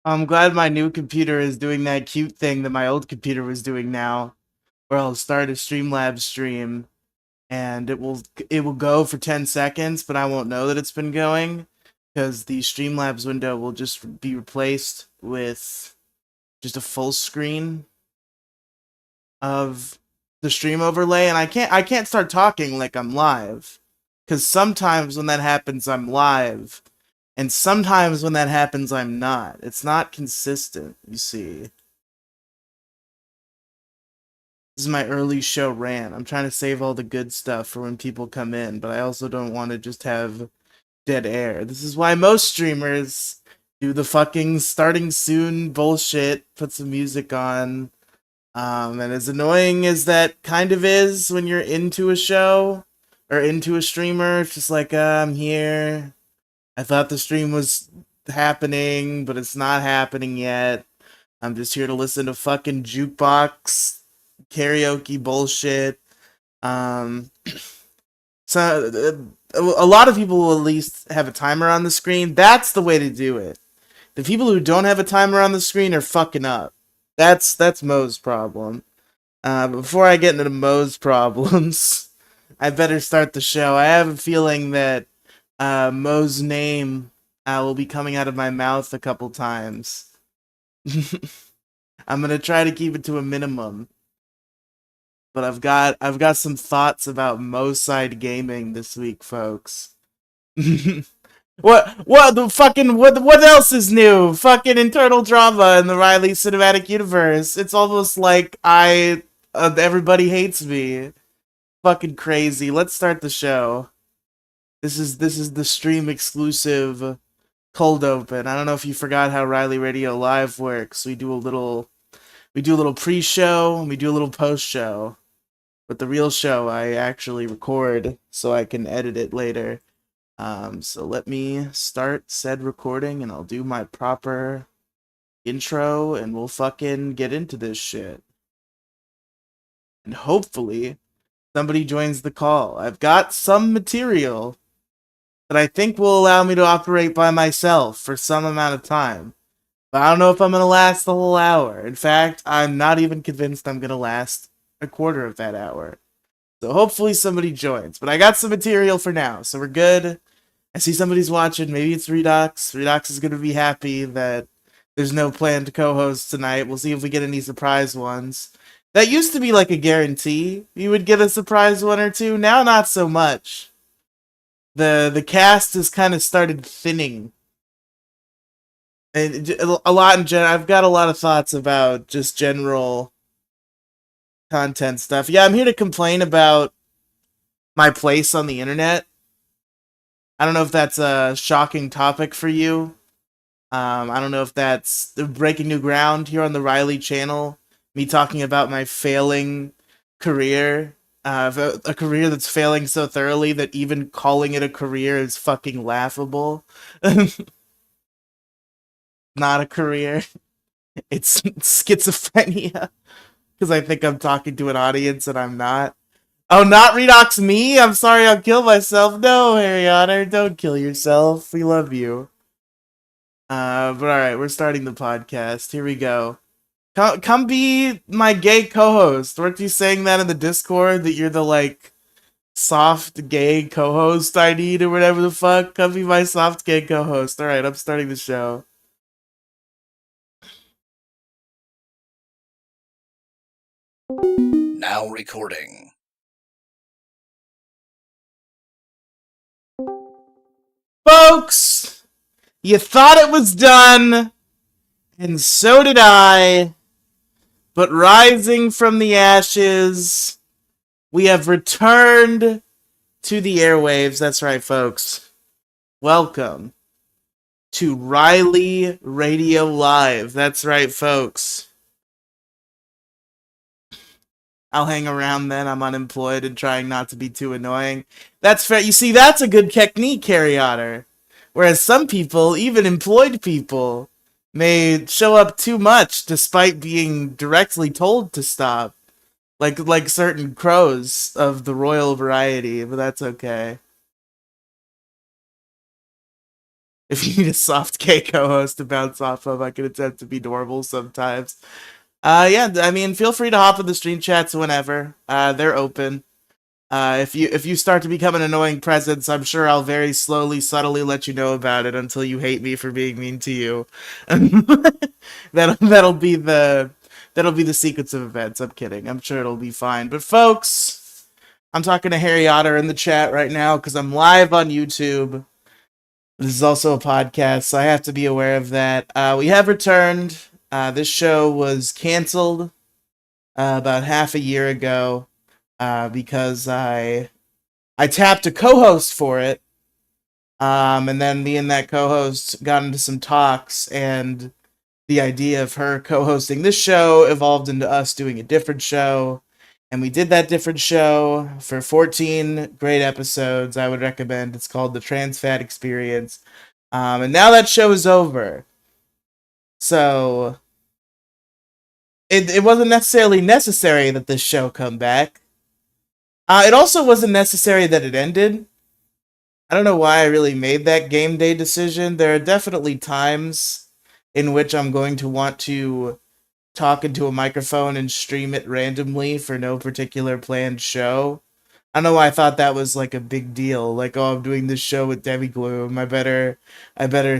I'm glad my new computer is doing that cute thing that my old computer was doing now, where I'll start a Streamlabs stream and it will go for 10 seconds, but I won't know that it's been going because the Streamlabs window will just be replaced with just a full screen of the stream overlay, and I can't start talking like I'm live because sometimes when that happens I'm live, and sometimes when that happens I'm not. It's not consistent, you see. This is my early show rant. I'm trying to save all the good stuff for when people come in, but I also don't want to just have dead air. This is why most streamers do the fucking starting soon bullshit, put some music on. And as annoying as that kind of is when you're into a show or into a streamer, it's just like, I'm here. I thought the stream was happening, but it's not happening yet. I'm just here to listen to fucking jukebox karaoke bullshit. Um, so a lot of people will at least have a timer on the screen. That's the way to do it. The people who don't have a timer on the screen are fucking up. That's Mo's problem. Before I get into Mo's problems, I better start the show. I have a feeling that Mo's name will be coming out of my mouth a couple times. I'm gonna try to keep it to a minimum. But I've got some thoughts about Mo side gaming this week, folks. What the fucking what else is new? Fucking internal drama in the Riely cinematic universe. It's almost like everybody hates me. Fucking crazy. Let's start the show. This is the stream exclusive cold open. I don't know if you forgot how Riely Radio Live works. We do a little pre-show and we do a little post-show. But the real show I actually record so I can edit it later. So let me start said recording and I'll do my proper intro and we'll fucking get into this shit. And hopefully somebody joins the call. I've got some material that I think will allow me to operate by myself for some amount of time. But I don't know if I'm gonna last the whole hour. In fact, I'm not even convinced I'm gonna last a quarter of that hour. So hopefully somebody joins. But I got some material for now, so we're good. I see somebody's watching. Maybe it's Redox. Redox is gonna be happy that there's no planned co-host tonight. We'll see if we get any surprise ones. That used to be like a guarantee. You would get a surprise one or two. Now not so much. The cast has kind of started thinning. And a lot in general. I've got a lot of thoughts about just general content stuff. Yeah, I'm here to complain about my place on the internet. I don't know if that's a shocking topic for you. I don't know if that's breaking new ground here on the Riely channel. Me talking about my failing career. A career that's failing so thoroughly that even calling it a career is fucking laughable. Not a career. It's schizophrenia. Because I think I'm talking to an audience and I'm not. Oh, not Redox me? I'm sorry, I'll kill myself. No, Harry Otter, don't kill yourself. We love you. But alright, we're starting the podcast. Here we go. Come be my gay co-host. Weren't you saying that in the Discord that you're the like soft gay co-host I need or whatever the fuck? Come be my soft gay co-host. Alright, I'm starting the show. Now recording. Folks, you thought it was done, and so did I. But rising from the ashes, we have returned to the airwaves. That's right, folks. Welcome to Riely Radio Live. That's right, folks. I'll hang around then. I'm unemployed and trying not to be too annoying. That's fair. You see, that's a good technique, Harry Otter. Whereas some people, even employed people, may show up too much despite being directly told to stop. Like certain crows of the royal variety, but that's okay. If you need a soft K co-host to bounce off of, I can attempt to be normal sometimes. Yeah, I mean, feel free to hop in the stream chats whenever. They're open. If you start to become an annoying presence, I'm sure I'll very slowly, subtly let you know about it until you hate me for being mean to you. That'll be the sequence of events. I'm kidding. I'm sure it'll be fine. But folks, I'm talking to Harry Otter in the chat right now because I'm live on YouTube. This is also a podcast, so I have to be aware of that. We have returned. This show was canceled about half a year ago because I tapped a co-host for it, and then me and that co-host got into some talks, and the idea of her co-hosting this show evolved into us doing a different show, and we did that different show for 14 great episodes. I would recommend. It's called the Trans Fat Experience, and now that show is over. So it wasn't necessarily necessary that this show come back. It also wasn't necessary that it ended. I don't know why I really made that game day decision. There are definitely times in which I'm going to want to talk into a microphone and stream it randomly for no particular planned show. I don't know why I thought that was like a big deal. Like, oh, I'm doing this show with Debbie Gloom. I better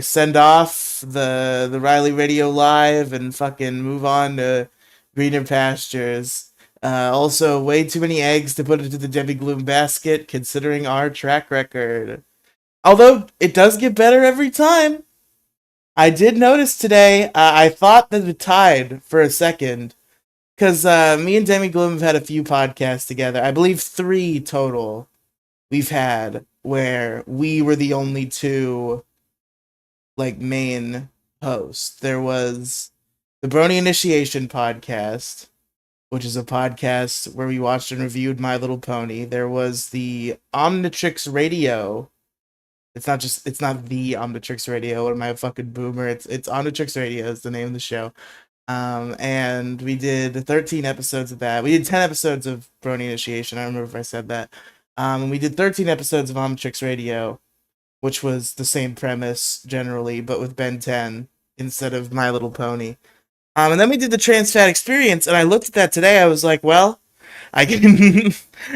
send off the Riley Radio Live and fucking move on to greener pastures. Also, way too many eggs to put into the Debbie Gloom basket, considering our track record. Although it does get better every time. I did notice today. I thought that it tied for a second because me and Demi Gloom have had a few podcasts together. I believe 3 total we've had where we were the only two like main hosts. There was the Brony Initiation podcast, which is a podcast where we watched and reviewed My Little Pony. There was the Omnitrix Radio. It's not the Omnitrix Radio. What am I, a fucking boomer? It's Omnitrix Radio is the name of the show. And we did 13 episodes of that. We did 10 episodes of Brony Initiation. I don't remember if I said that. And we did 13 episodes of Omnitrix Radio, which was the same premise generally, but with Ben 10 instead of My Little Pony. And then we did the Trans Fat Experience, and I looked at that today. I was like, well, I can,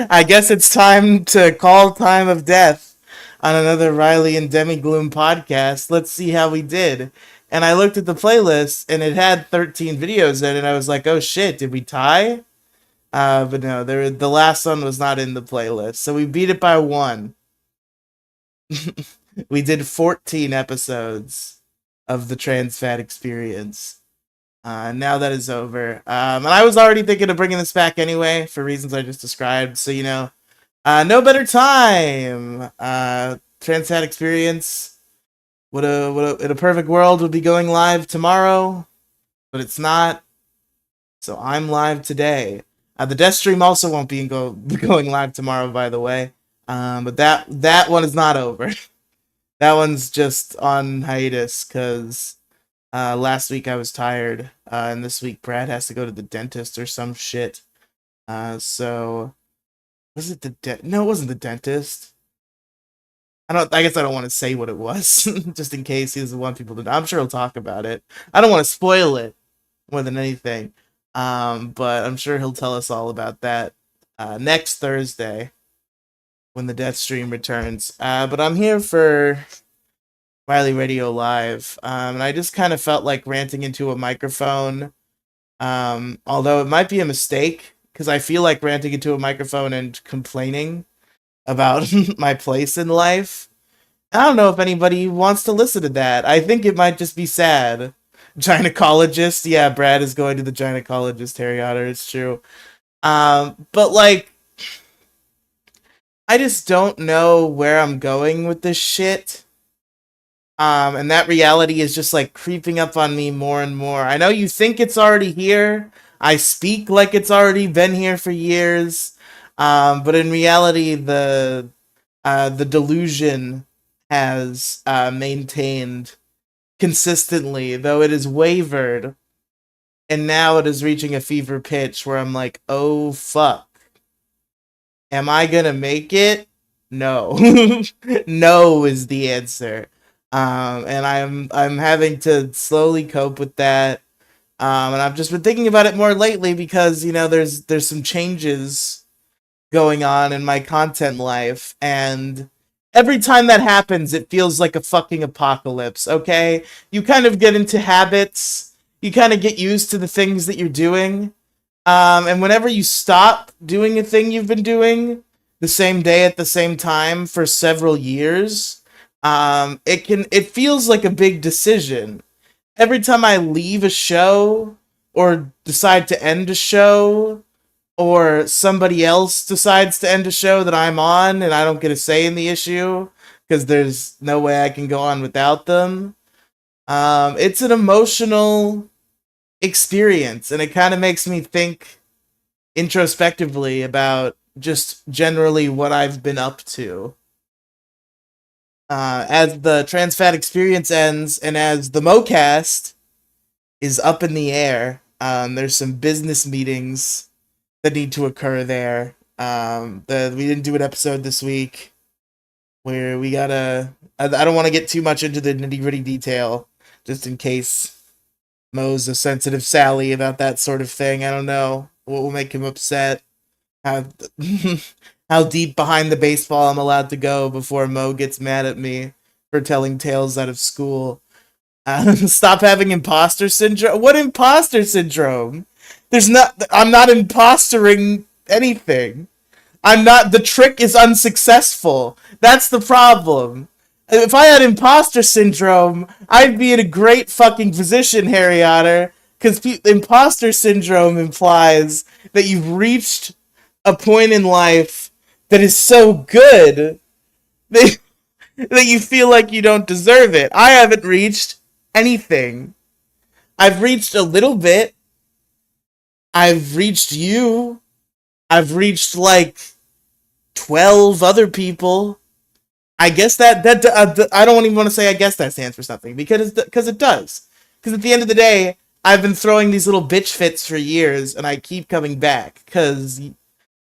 I guess it's time to call time of death on another Riley and Demi Gloom podcast. Let's see how we did. And I looked at the playlist, and it had 13 videos in it. And I was like, oh shit, did we tie? But no, the last one was not in the playlist. So we beat it by 1. We did 14 episodes of the Trans Fat Experience. Now that is over. And I was already thinking of bringing this back anyway, for reasons I just described. So, no better time. Trans Fat Experience in a perfect world would be going live tomorrow, but it's not. So I'm live today. The death stream also won't be going live tomorrow, by the way. But that one is not over. That one's just on hiatus because last week I was tired, and this week Brad has to go to the dentist or some shit. So was it no, it wasn't the dentist. I guess I don't want to say what it was, just in case he doesn't want people to know. I'm sure he'll talk about it. I don't want to spoil it more than anything. But I'm sure he'll tell us all about that next Thursday when the death stream returns. But I'm here for Riley Radio Live, and I just kind of felt like ranting into a microphone. Although it might be a mistake, because I feel like ranting into a microphone and complaining about my place in life. I don't know if anybody wants to listen to that. I think it might just be sad. Gynecologist, yeah, Brad is going to the gynecologist, Harry Otter, it's true. But like, I just don't know where I'm going with this shit. And that reality is just like creeping up on me more and more. I know you think it's already here. I speak like it's already been here for years. But in reality, the delusion has maintained consistently, though it has wavered, and now it is reaching a fever pitch where I'm like, oh fuck, am I gonna make it? No. No is the answer. And I'm having to slowly cope with that. And I've just been thinking about it more lately because there's some changes going on in my content life, and every time that happens, it feels like a fucking apocalypse. Okay, you kind of get into habits, you kind of get used to the things that you're doing, and whenever you stop doing a thing you've been doing the same day at the same time for several years, it feels like a big decision. Every time I leave a show or decide to end a show, or somebody else decides to end a show that I'm on and I don't get a say in the issue because there's no way I can go on without them. It's an emotional experience, and it kind of makes me think introspectively about just generally what I've been up to. As the Trans Fat experience ends, and as the MoCast is up in the air, there's some business meetings that need to occur there. We didn't do an episode this week where we gotta. I don't want to get too much into the nitty gritty detail, just in case Mo's a sensitive Sally about that sort of thing. I don't know what will make him upset. How how deep behind the baseball I'm allowed to go before Mo gets mad at me for telling tales out of school. Stop having imposter syndrome. What imposter syndrome? There's not. I'm not impostering anything. I'm not. The trick is unsuccessful. That's the problem. If I had imposter syndrome, I'd be in a great fucking position, Harry Otter. Because imposter syndrome implies that you've reached a point in life that is so good that, that you feel like you don't deserve it. I haven't reached anything. I've reached a little bit. I've reached you. I've reached like 12 other people. I guess that I don't even want to say I guess that stands for something because it does. Because at the end of the day, I've been throwing these little bitch fits for years, and I keep coming back because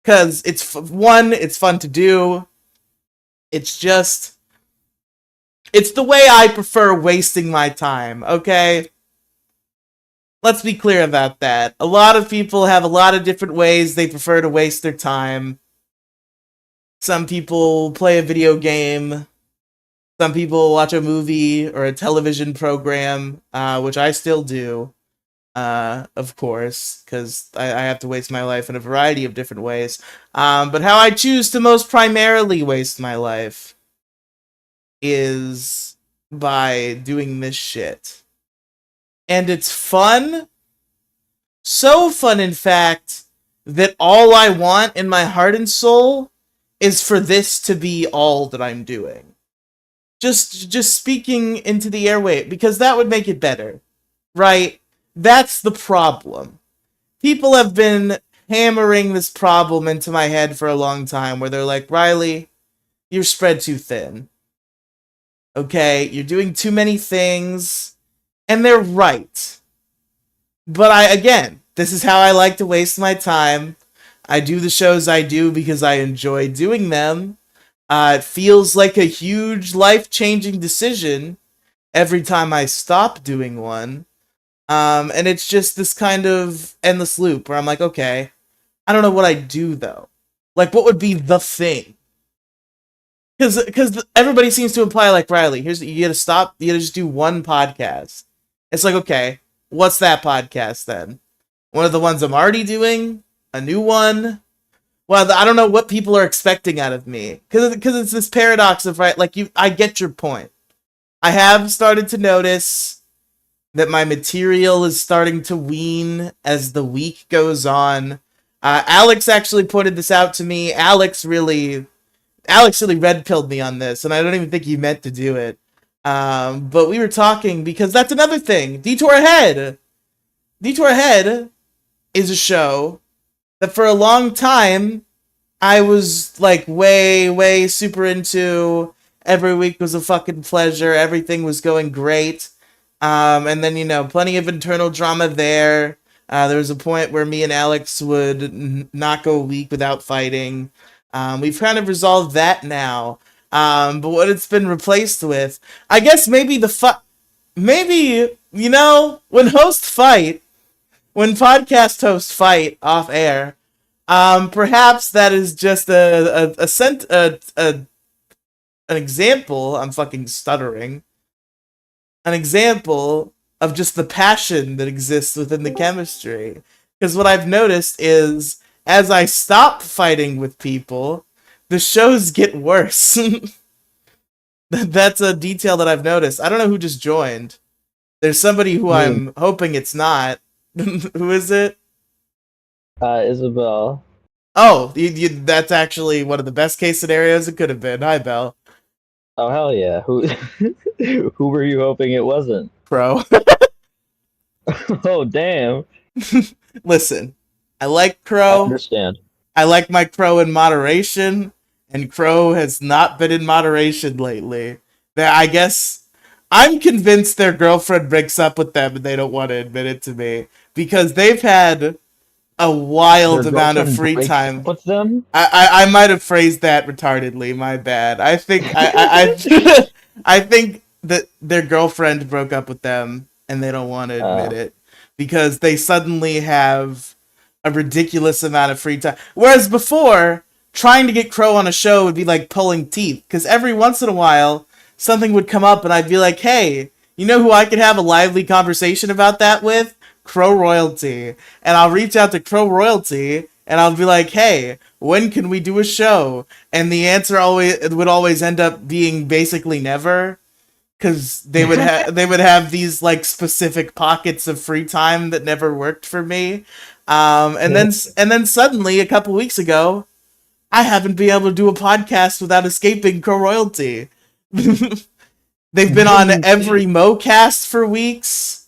it's fun to do. It's just it's the way I prefer wasting my time. Okay. Let's be clear about that. A lot of people have a lot of different ways they prefer to waste their time. Some people play a video game. Some people watch a movie or a television program, which I still do, of course, because I have to waste my life in a variety of different ways. But how I choose to most primarily waste my life is by doing this shit. And it's fun. So fun, in fact, that all I want in my heart and soul is for this to be all that I'm doing. Just speaking into the airway, because that would make it better, right? That's the problem. People have been hammering this problem into my head for a long time, where they're like, Riely, you're spread too thin. Okay, you're doing too many things, and they're right. But again, this is how I like to waste my time. I do the shows I do because I enjoy doing them. It feels like a huge life-changing decision every time I stop doing one. And it's just this kind of endless loop where I'm like, okay, I don't know what I do though. Like, what would be the thing? Because everybody seems to imply, like, Riely, you gotta stop, you gotta just do one podcast. It's like, okay, what's that podcast then? One of the ones I'm already doing? A new one? Well, I don't know what people are expecting out of me. Because it's this paradox of, right, like, I get your point. I have started to notice that my material is starting to wean as the week goes on. Alex actually pointed this out to me. Alex really red-pilled me on this, and I don't even think he meant to do it. But we were talking, because that's another thing. Detour Ahead is a show that for a long time I was like way super into. Every week was a fucking pleasure. Everything was going great. And then, plenty of internal drama there. There was a point where me and Alex would not go a week without fighting. We've kind of resolved that now. But what it's been replaced with, I guess maybe maybe, when when podcast hosts fight off air, perhaps that is just an example. I'm fucking stuttering. An example of just the passion that exists within the chemistry. Because what I've noticed is, as I stop fighting with people, the shows get worse. That's a detail that I've noticed. I don't know who just joined. There's somebody who Me. I'm hoping it's not. Who is it? Isabel. Oh, that's actually one of the best case scenarios it could have been. Hi, Belle. Oh hell yeah! Who who were you hoping it wasn't? Pro. Oh damn! Listen, I like I Crow. understand. I like my Crow in moderation, and Crow has not been in moderation lately. I guess I'm convinced their girlfriend breaks up with them and they don't want to admit it to me because they've had a Their wild amount of girlfriend free breaks time. up with them. I might have phrased that retardedly. My bad. I think I think that their girlfriend broke up with them and they don't want to admit it because they suddenly have a ridiculous amount of free time. Whereas before, trying to get Crow on a show would be like pulling teeth because every once in a while something would come up and I'd be like, "Hey, you know who I could have a lively conversation about that with? Crow Royalty." And I'll reach out to Crow Royalty and I'll be like, "Hey, when can we do a show?" And the answer would always end up being basically never, because they would have these like specific pockets of free time that never worked for me. And then suddenly a couple weeks ago, I haven't been able to do a podcast without escaping Crow Royalty. They've been on every MoCast for weeks.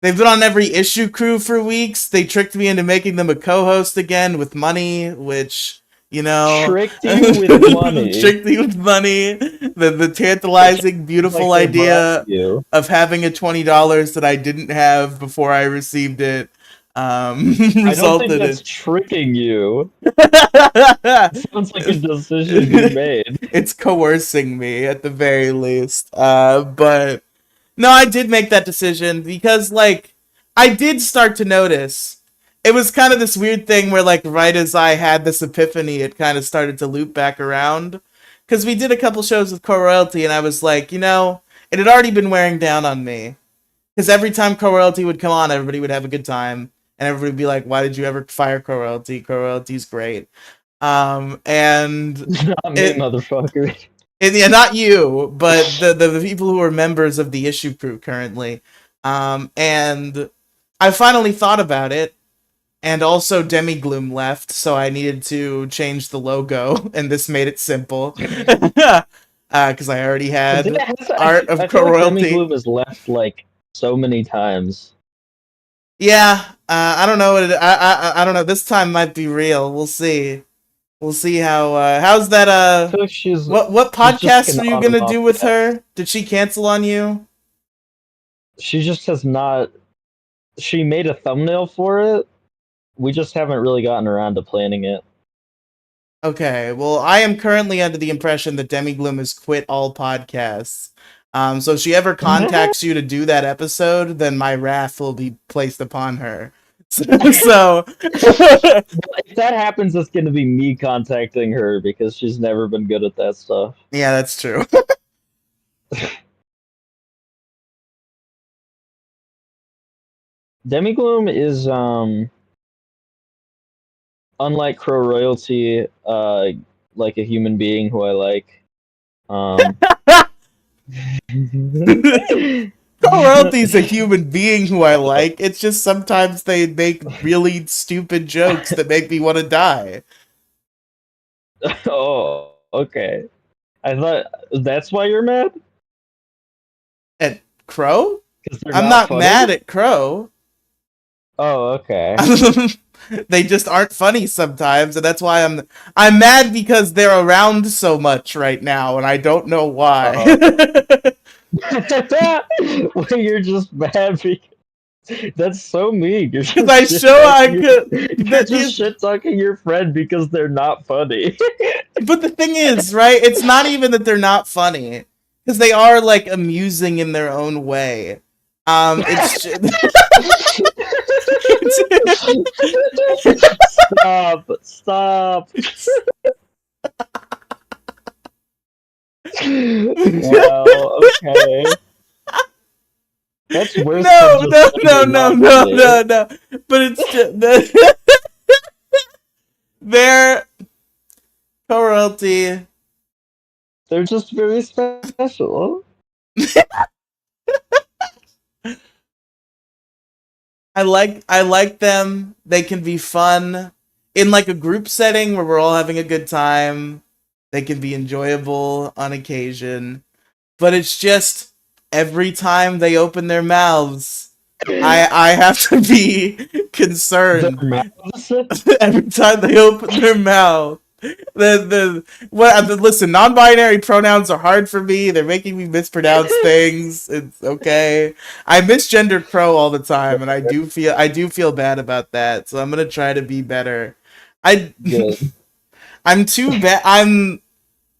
They've been on every issue crew for weeks. They tricked me into making them a co-host again with money, which, Tricked you with money. tricked me with money. The tantalizing, beautiful Like they idea bribed you. of having a $20 that I didn't have before I received it I don't think resulted that's in. tricking you. Sounds like a decision you made. It's coercing me at the very least. But no, I did make that decision because, like, I did start to notice. It was kind of this weird thing where, like, right as I had this epiphany, it kind of started to loop back around. Because we did a couple shows with Core Royalty, and I was like, it had already been wearing down on me. Because every time Core Royalty would come on, everybody would have a good time. And everybody would be like, why did you ever fire Core Royalty? Core Royalty's great. And Not me, motherfucker. yeah, not you, but the people who are members of the issue crew currently. And I finally thought about it, and also Demigloom left, so I needed to change the logo, and this made it simple. Because I already had art of I feel like Royalty. Demigloom has left like so many times. Yeah, I don't know. I don't know. This time might be real. We'll see. We'll see how's that. I feel like she's What she's just podcast like are an you gonna on-off do with guest. her? Did she cancel on you? She just has not. She made a thumbnail for it. We just haven't really gotten around to planning it. Okay, well, I am currently under the impression that Demigloom has quit all podcasts. So if she ever contacts you to do that episode, then my wrath will be placed upon her. So If that happens, it's going to be me contacting her because she's never been good at that stuff. yeah, that's true. Demigloom is unlike Crow Royalty, like a human being who I like. Royalty's a human being who I like. It's just sometimes they make really stupid jokes that make me want to die. Oh, okay. I thought that's why you're mad? At Crow? Because they're I'm not funny? mad at Crow. Oh, okay. They just aren't funny sometimes, and that's why I'm mad because they're around so much right now, and I don't know why. Well, you're just mad because that's so mean. You're just I show I could. you're just shit talking your friend because they're not funny. But the thing is, right? It's not even that they're not funny because they are like amusing in their own way. It's just, Stop! Stop! Wow. Okay. That's worse than no, just no, no, gender no, not no, funny. no, no. But it's just they're co-royalty. They're just very special. I like them. They can be fun in like a group setting where we're all having a good time. They can be enjoyable on occasion, but it's just every time they open their mouths, I have to be Their concerned. mouths. Every time they open their mouth, listen, non-binary pronouns are hard for me. They're making me mispronounce things. It's okay. I misgender crow all the time, and I do feel bad about that. So I'm gonna try to be better. I Good. I'm too bad.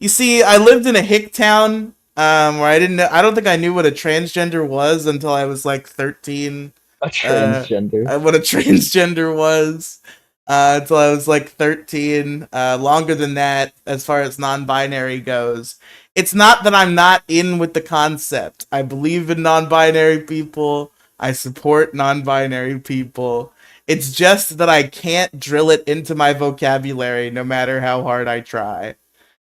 You see, I lived in a hick town where I don't think I knew what a transgender was until I was like 13. A Uh, transgender. what a transgender was until I was like 13. Longer than that, as far as non-binary goes. It's not that I'm not in with the concept. I believe in non-binary people. I support non-binary people. It's just that I can't drill it into my vocabulary no matter how hard I try.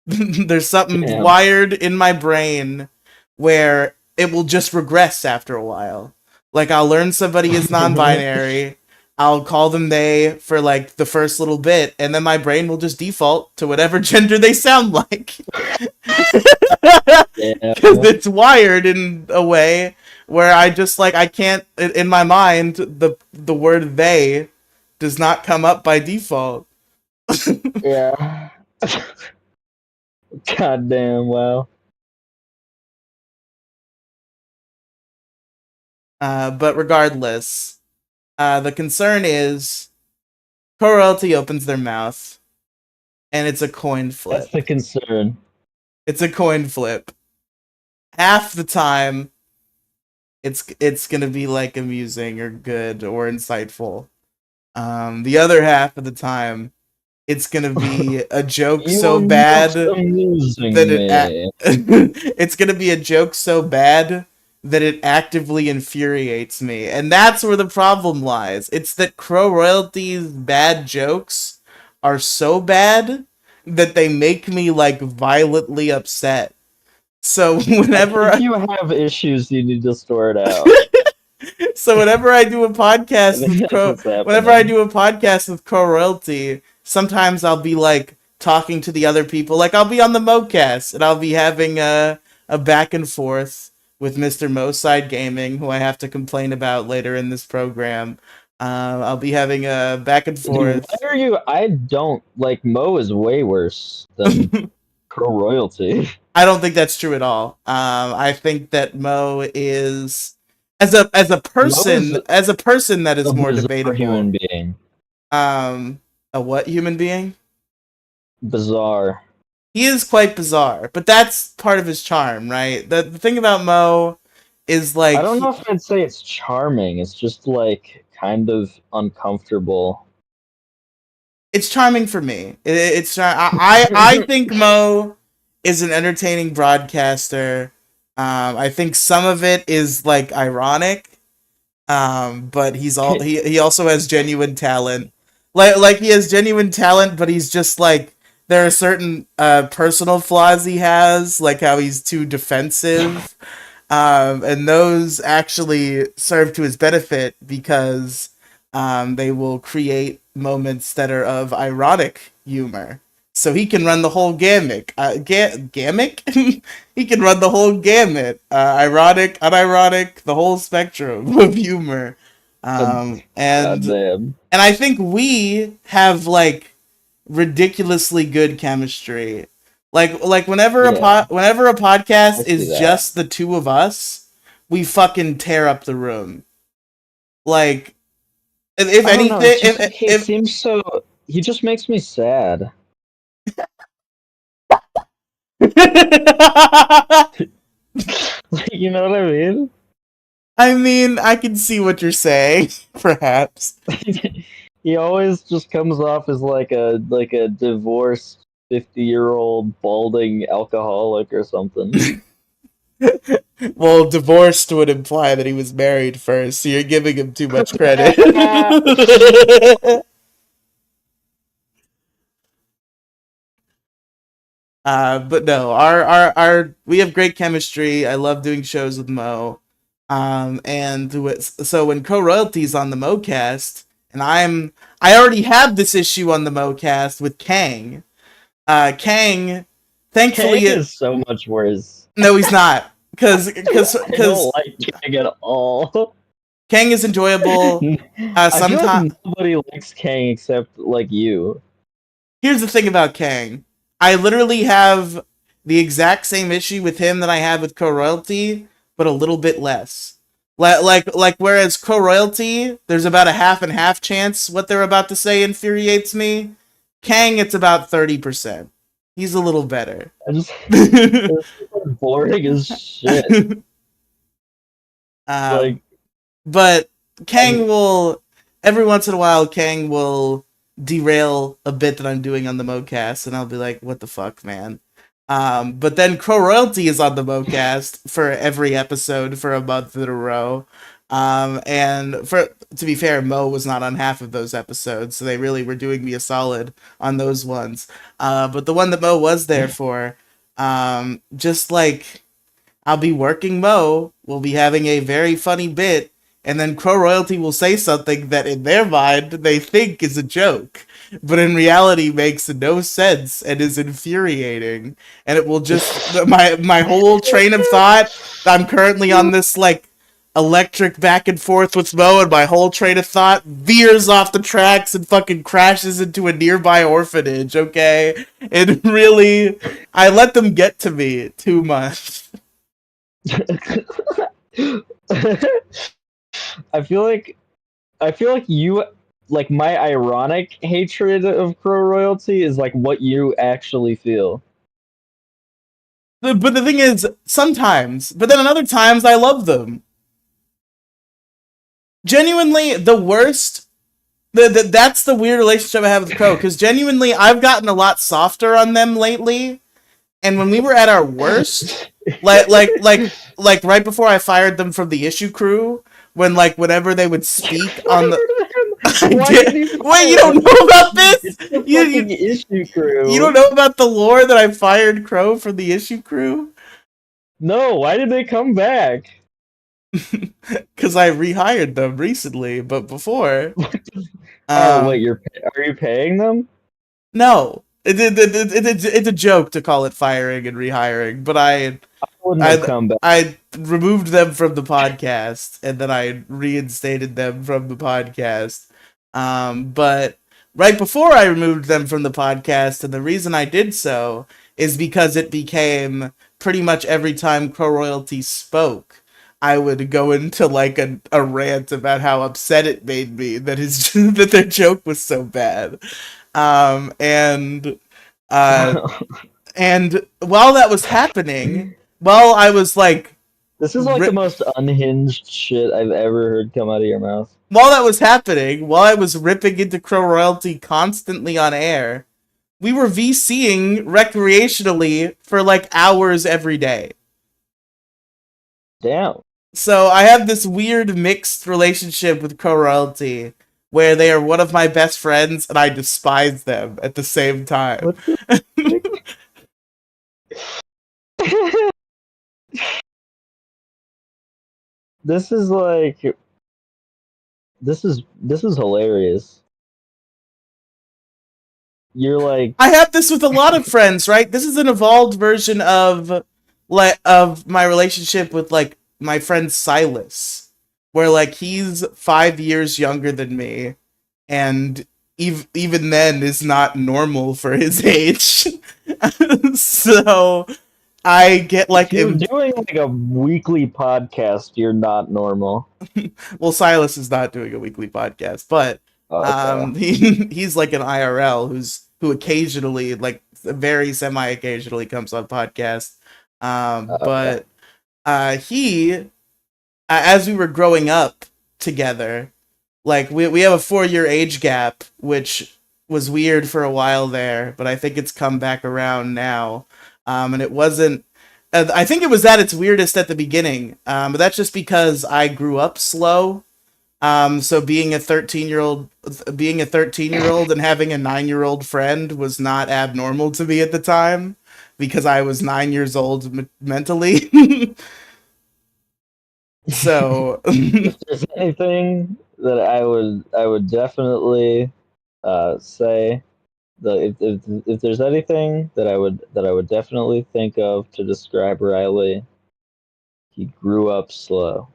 There's something Damn. wired in my brain where it will just regress after a while. Like I'll learn somebody is non-binary, I'll call them they for like the first little bit, and then my brain will just default to whatever gender they sound like. Because Damn. it's wired in a way where I just like I can't in my mind the word they does not come up by default. Yeah. God damn. Wow. But regardless, the concern is co-royalty opens their mouth, and it's a coin That's the flip. concern. It's a coin flip. Half the time, it's gonna be like amusing or good or insightful. The other half of the time, it's gonna be a joke You so are not bad that amusing it me. it's gonna be a joke so bad that it actively infuriates me, and that's where the problem lies. It's that Crow Royalty's bad jokes are so bad that they make me like violently upset. So I whenever think I, you have issues you need to sort out. so whenever I do a I podcast think with that's Crow, what's whenever I happening. do a podcast with Crow Royalty, sometimes I'll be like talking to the other people. Like I'll be on the MoCast and I'll be having a back and forth with Mr. Moside Gaming, who I have to complain about later in this program. I'll be having a back and Dude, why forth. are you? I don't like Mo is way worse than Pro Royalty. I don't think that's true at all. I think that Mo is as a Mo is person that a is more bizarre human debatable. being. Um, a what human being? Bizarre. He is quite bizarre, but that's part of his charm, right? The thing about Mo is I like don't know if I'd say it's charming. It's just like kind of uncomfortable. it's charming for me. I think Mo is an entertaining broadcaster. I think some of it is like ironic. But he also has genuine talent. Like he has genuine talent, but he's just like there are certain personal flaws he has, like how he's too defensive. And those actually serve to his benefit because they will create moments that are of ironic humor. So he can run the whole gamut. Gamut? He can run the whole gamut. Ironic, unironic, the whole spectrum of humor. God And damn. I think we have like ridiculously good chemistry. Like Yeah, whenever a I podcast see is that. just the two of us, we fucking tear up the room. Like if I don't anything, know. It's just like he seems so. He just makes me sad. Like, you know what I mean? I mean, I can see what you're saying, perhaps. He always just comes off as like a divorced 50-year-old balding alcoholic or something. Well, divorced would imply that he was married first, so you're giving him too much credit. But no, our we have great chemistry. I love doing shows with Mo. So when co-royalty's on the MoCast, and I already have this issue on the MoCast with Kang. Kang, Kang thankfully, is so much worse. no, he's not, because I don't like Kang at all. Kang is enjoyable. I feel like Sometimes nobody likes Kang except like you. here's the thing about Kang. I literally have the exact same issue with him that I have with co-royalty, but a little bit less. Like whereas co-royalty, there's about a half and half chance what they're about to say infuriates me. Kang, it's about 30%. He's a little better. I just it's boring as shit. um, Like but Kang I'm will every once in a while Kang will derail a bit that I'm doing on the MoCast, and I'll be like, "What the fuck, man?" But then Crow Royalty is on the MoCast for every episode for a month in a row. And for to be fair, Mo was not on half of those episodes, so they really were doing me a solid on those ones. But the one that Mo was there for, just like I'll be working Mo, we'll be having a very funny bit, and then Crow Royalty will say something that in their mind they think is a joke, but in reality makes no sense and is infuriating. And it will just my whole train of thought. I'm currently on this like electric back and forth with Mo, and my whole train of thought veers off the tracks and fucking crashes into a nearby orphanage, okay? And really, I let them get to me too much. I feel like I feel like you like my ironic hatred of Crow Royalty is like what you actually feel. But the thing is, sometimes, but then other times I love them. Genuinely, the worst. That's the weird relationship I have with Crow, because genuinely, I've gotten a lot softer on them lately. And when we were at our worst, like right before I fired them from the issue crew, when like whenever they would speak on the, I Why did. did you Wait, you fire don't them? know about this? It's the You fucking you issue you don't crew. know about the lore that I fired Crow from the issue crew? No, why did they come back? Because I rehired them recently, but before, Oh wait, um, are you paying them? no, it's a joke to call it firing and rehiring. But I wouldn't have I come back. I removed them from the podcast, and then I reinstated them from the podcast. But right before I removed them from the podcast, and the reason I did so is because it became pretty much every time Crow Royalty spoke, I would go into like a rant about how upset it made me that his that their joke was so bad. Um, and uh, and while that was happening, while I was like, This is like the ri- most unhinged shit I've ever heard come out of your mouth. while that was happening, while I was ripping into Crow Royalty constantly on air, we were VCing recreationally for like hours every day. Damn. So I have this weird mixed relationship with Crow Royalty where they are one of my best friends and I despise them at the same time. What the This is like this is hilarious. You're like I have this with a lot of friends, right? This is an evolved version of my relationship with like my friend Silas, where like he's 5 years younger than me, and even then is not normal for his age. So I get if like you're doing like a weekly podcast, you're not normal. well, Silas is not doing a weekly podcast, but Okay. he's like an IRL who occasionally like very semi occasionally comes on podcast. Okay. But he, as we were growing up together, like we have a 4 year age gap, which was weird for a while there, but I think it's come back around now. And it wasn't. I think it was at its weirdest at the beginning, but that's just because I grew up slow. So being a 13-year-old and having a 9-year-old friend was not abnormal to me at the time because I was 9 years old mentally. So If there's anything that I would definitely say that if there's anything that I would definitely think of to describe Riley, he grew up slow.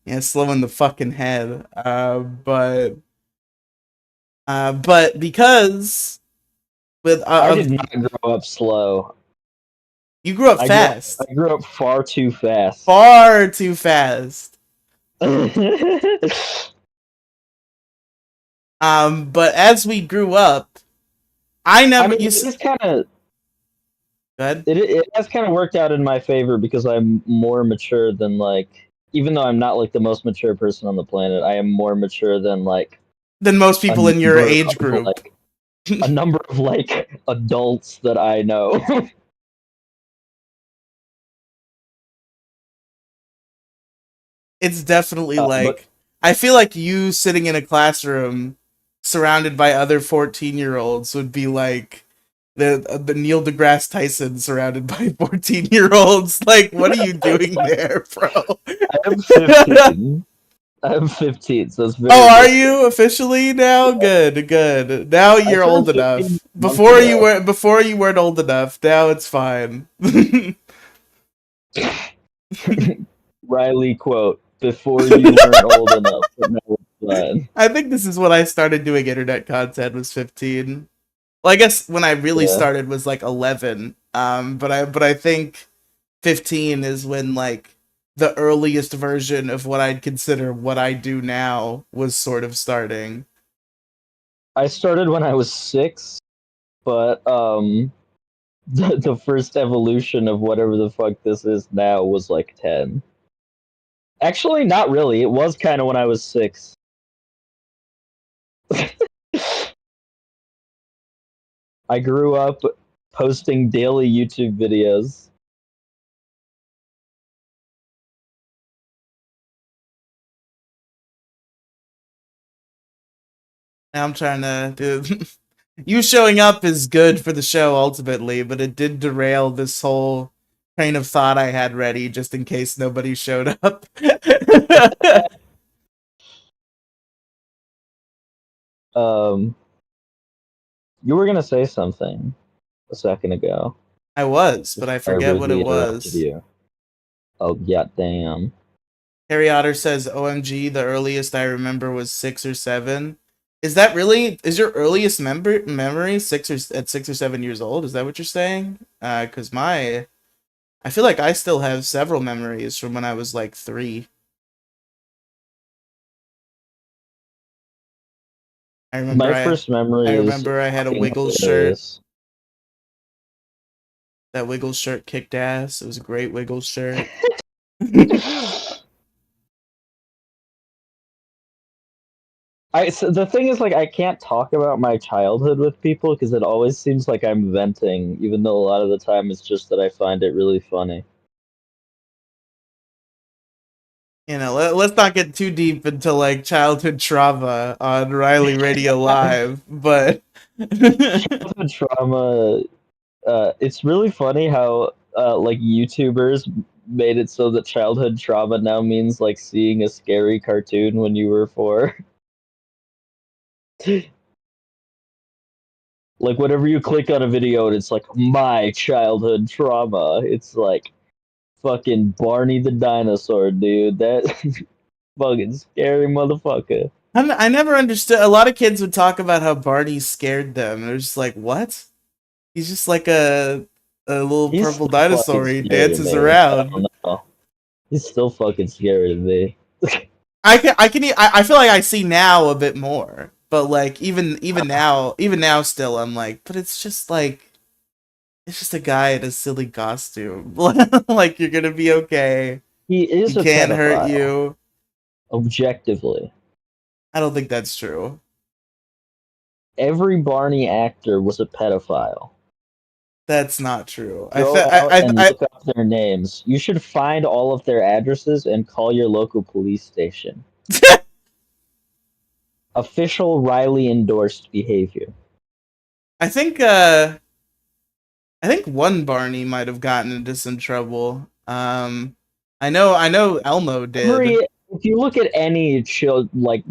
yeah, slow in the fucking head. But because with I of did not grow up slow. you grew up I grew up fast, I grew up far too fast. far too fast. I But as we grew up, I never mean, you it just kind of good. it has kind of worked out in my favor because I'm more mature than like, even though I'm not like the most mature person on the planet, I am more mature than like Than most a people in your number age of group. like a number of like adults that I know. It's definitely But like I feel like you sitting in a classroom surrounded by other 14-year-olds would be like the Neil deGrasse Tyson surrounded by 14-year-olds. Like, what are you doing there, bro? I am 15. I'm 15, so it's Oh, very are different. you officially now? Good, good. Now I you're turned old 15 enough. months ago. Before you weren't old enough. Now it's fine. Riley quote: "Before you weren't old enough, but now it's fine." I think this is when I started doing internet content was 15. Well, I guess when I really Yeah, started was like 11. But I think 15 is when like the earliest version of what I'd consider what I do now was sort of starting. I started when I was 6, but the first evolution of whatever the fuck this is now was like 10. Actually, not really. It was kind of when I was 6. I grew up posting daily YouTube videos. Now I'm trying to do you showing up is good for the show ultimately, but it did derail this whole train of thought I had ready just in case nobody showed up. Um, you were gonna say something a second ago. I was, but I I forget what it rudely interrupted was. you. Oh yeah, damn. Harry Otter says, "OMG, the earliest I remember was 6 or 7." Is that really? Is your earliest memory 6 or 7 years old? Is that what you're saying? Cause I feel like I still have several memories from when I was like 3. I remember My I, first memory I is remember I had a fucking Wiggles shirt. hilarious. That Wiggles shirt kicked ass. It was a great Wiggles shirt. So the thing is, like, I can't talk about my childhood with people because it always seems like I'm venting, even though a lot of the time it's just that I find it really funny. Let's not get too deep into like childhood trauma on Riley Radio Live, but Childhood trauma. It's really funny how like YouTubers made it so that childhood trauma now means like seeing a scary cartoon when you were 4. Like whenever you click on a video and it's like my childhood trauma, it's like fucking Barney the dinosaur, dude. That fucking scary motherfucker. I never understood. A lot of kids would talk about how Barney scared them. They're just like, what? He's just like a little He's purple still fucking dinosaur. He scary to dances me. I around. don't know. He's still fucking scary to me. I feel like I see now a bit more. But like even now still I'm like, but it's just like it's just a guy in a silly costume. Like you're gonna be okay. He He is a can't hurt pedophile, you. objectively. I don't think that's true. Every Barney actor was a pedophile. That's not true. Go out and look up their names. You should find all of their addresses and call your local police station. Official Riely endorsed behavior. I think I think one Barney might have gotten into some trouble. I know Elmo Every did. if you look at any child like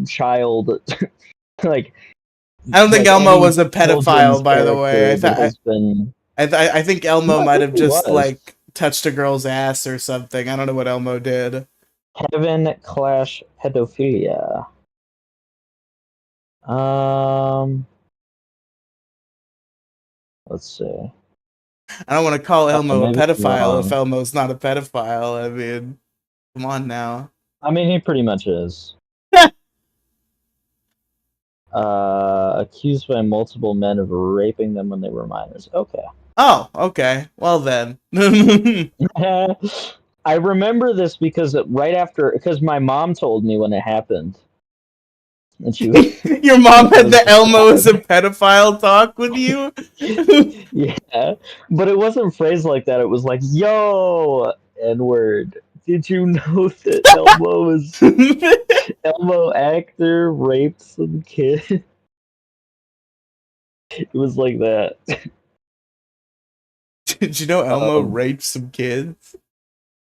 I don't think like Elmo any was a children's pedophile, by the way. character that has been I think Elmo no, I might think have he just was. like touched a girl's ass or something. I don't know what Elmo did. Kevin Clash pedophilia. Um let's see. I don't want to call Elmo a Maybe I'm pedophile if wrong. Elmo's not a pedophile. I mean, come on now. I mean he pretty much is. Accused by multiple men of raping them when they were minors. Okay. Oh, okay. Well then. I remember this because right after, because my mom told me when it happened, and she was, Your mom and I had was the just Elmo is a sad. pedophile talk with you? Yeah, but it wasn't phrased like that. It was like, "Yo, N word. Did you know that Elmo actor raped some kid?" It was like that. Did you know Elmo Um, raped some kids?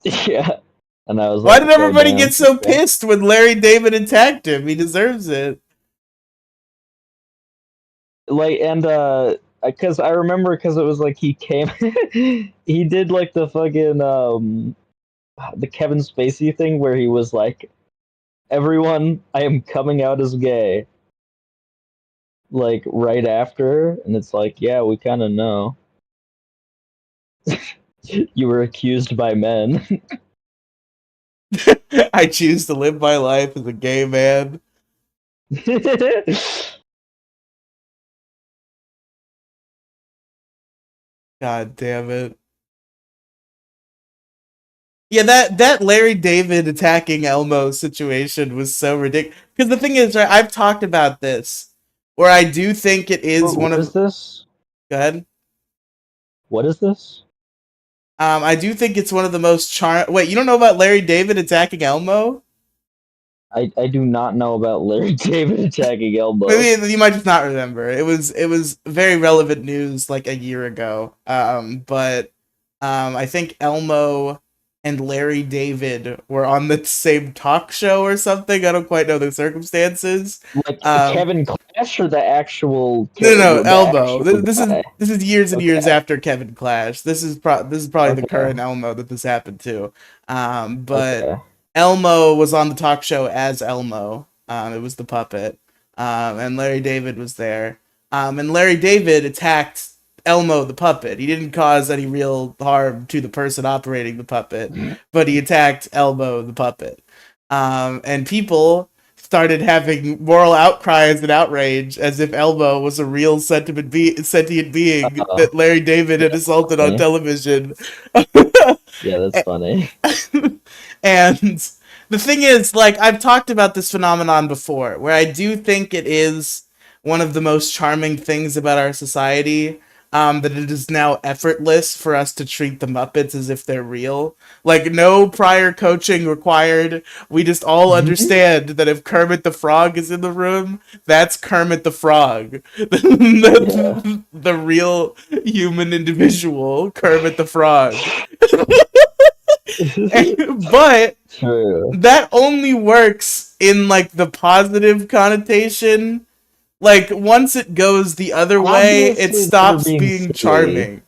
yeah, and I was Why did like, "Oh everybody get damn." so Okay. pissed when Larry David attacked him? He deserves it. Like and because I remember because it was like he came he did like the fucking the Kevin Spacey thing where he was like, everyone, I am coming out as gay, like right after, and it's like, yeah, we kind of know. You were accused by men. I choose to live my life as a gay man. God damn it. Yeah, that Larry David attacking Elmo situation was so ridiculous. Because the thing is, right, I've talked about this, where I do think it is one What of. is this? Go ahead. What is this? I do think it's one of the most charm. Wait, you don't know about Larry David attacking Elmo? I do not know about Larry David attacking Elmo. Maybe you might just not remember. It was very relevant news like a year ago. But I think Elmo and Larry David were on the same talk show or something. I don't quite know the circumstances. Like Um, Kevin Clash or the actual no, the Elmo. actual guy? This is years and years Okay. after Kevin Clash. This is probably the Okay. current Elmo that this happened to. But Okay. Elmo was on the talk show as Elmo. It was the puppet. And Larry David was there. And Larry David attacked Elmo the puppet. He didn't cause any real harm to the person operating the puppet, but he attacked Elmo the puppet. And people started having moral outcries and outrage as if Elmo was a real sentient being Uh, that Larry David yeah, had that's assaulted on funny. television. Yeah, that's funny. And the thing is, like, I've talked about this phenomenon before, where I do think it is one of the most charming things about our society. That it is now effortless for us to treat the Muppets as if they're real. Like, no prior coaching required. We just all understand that if Kermit the Frog is in the room, that's Kermit the Frog. Yeah. The real human individual, Kermit the Frog. But True. that only works in like the positive connotation. Like once it goes the other way, it Obviously, they were stops being being silly. charming.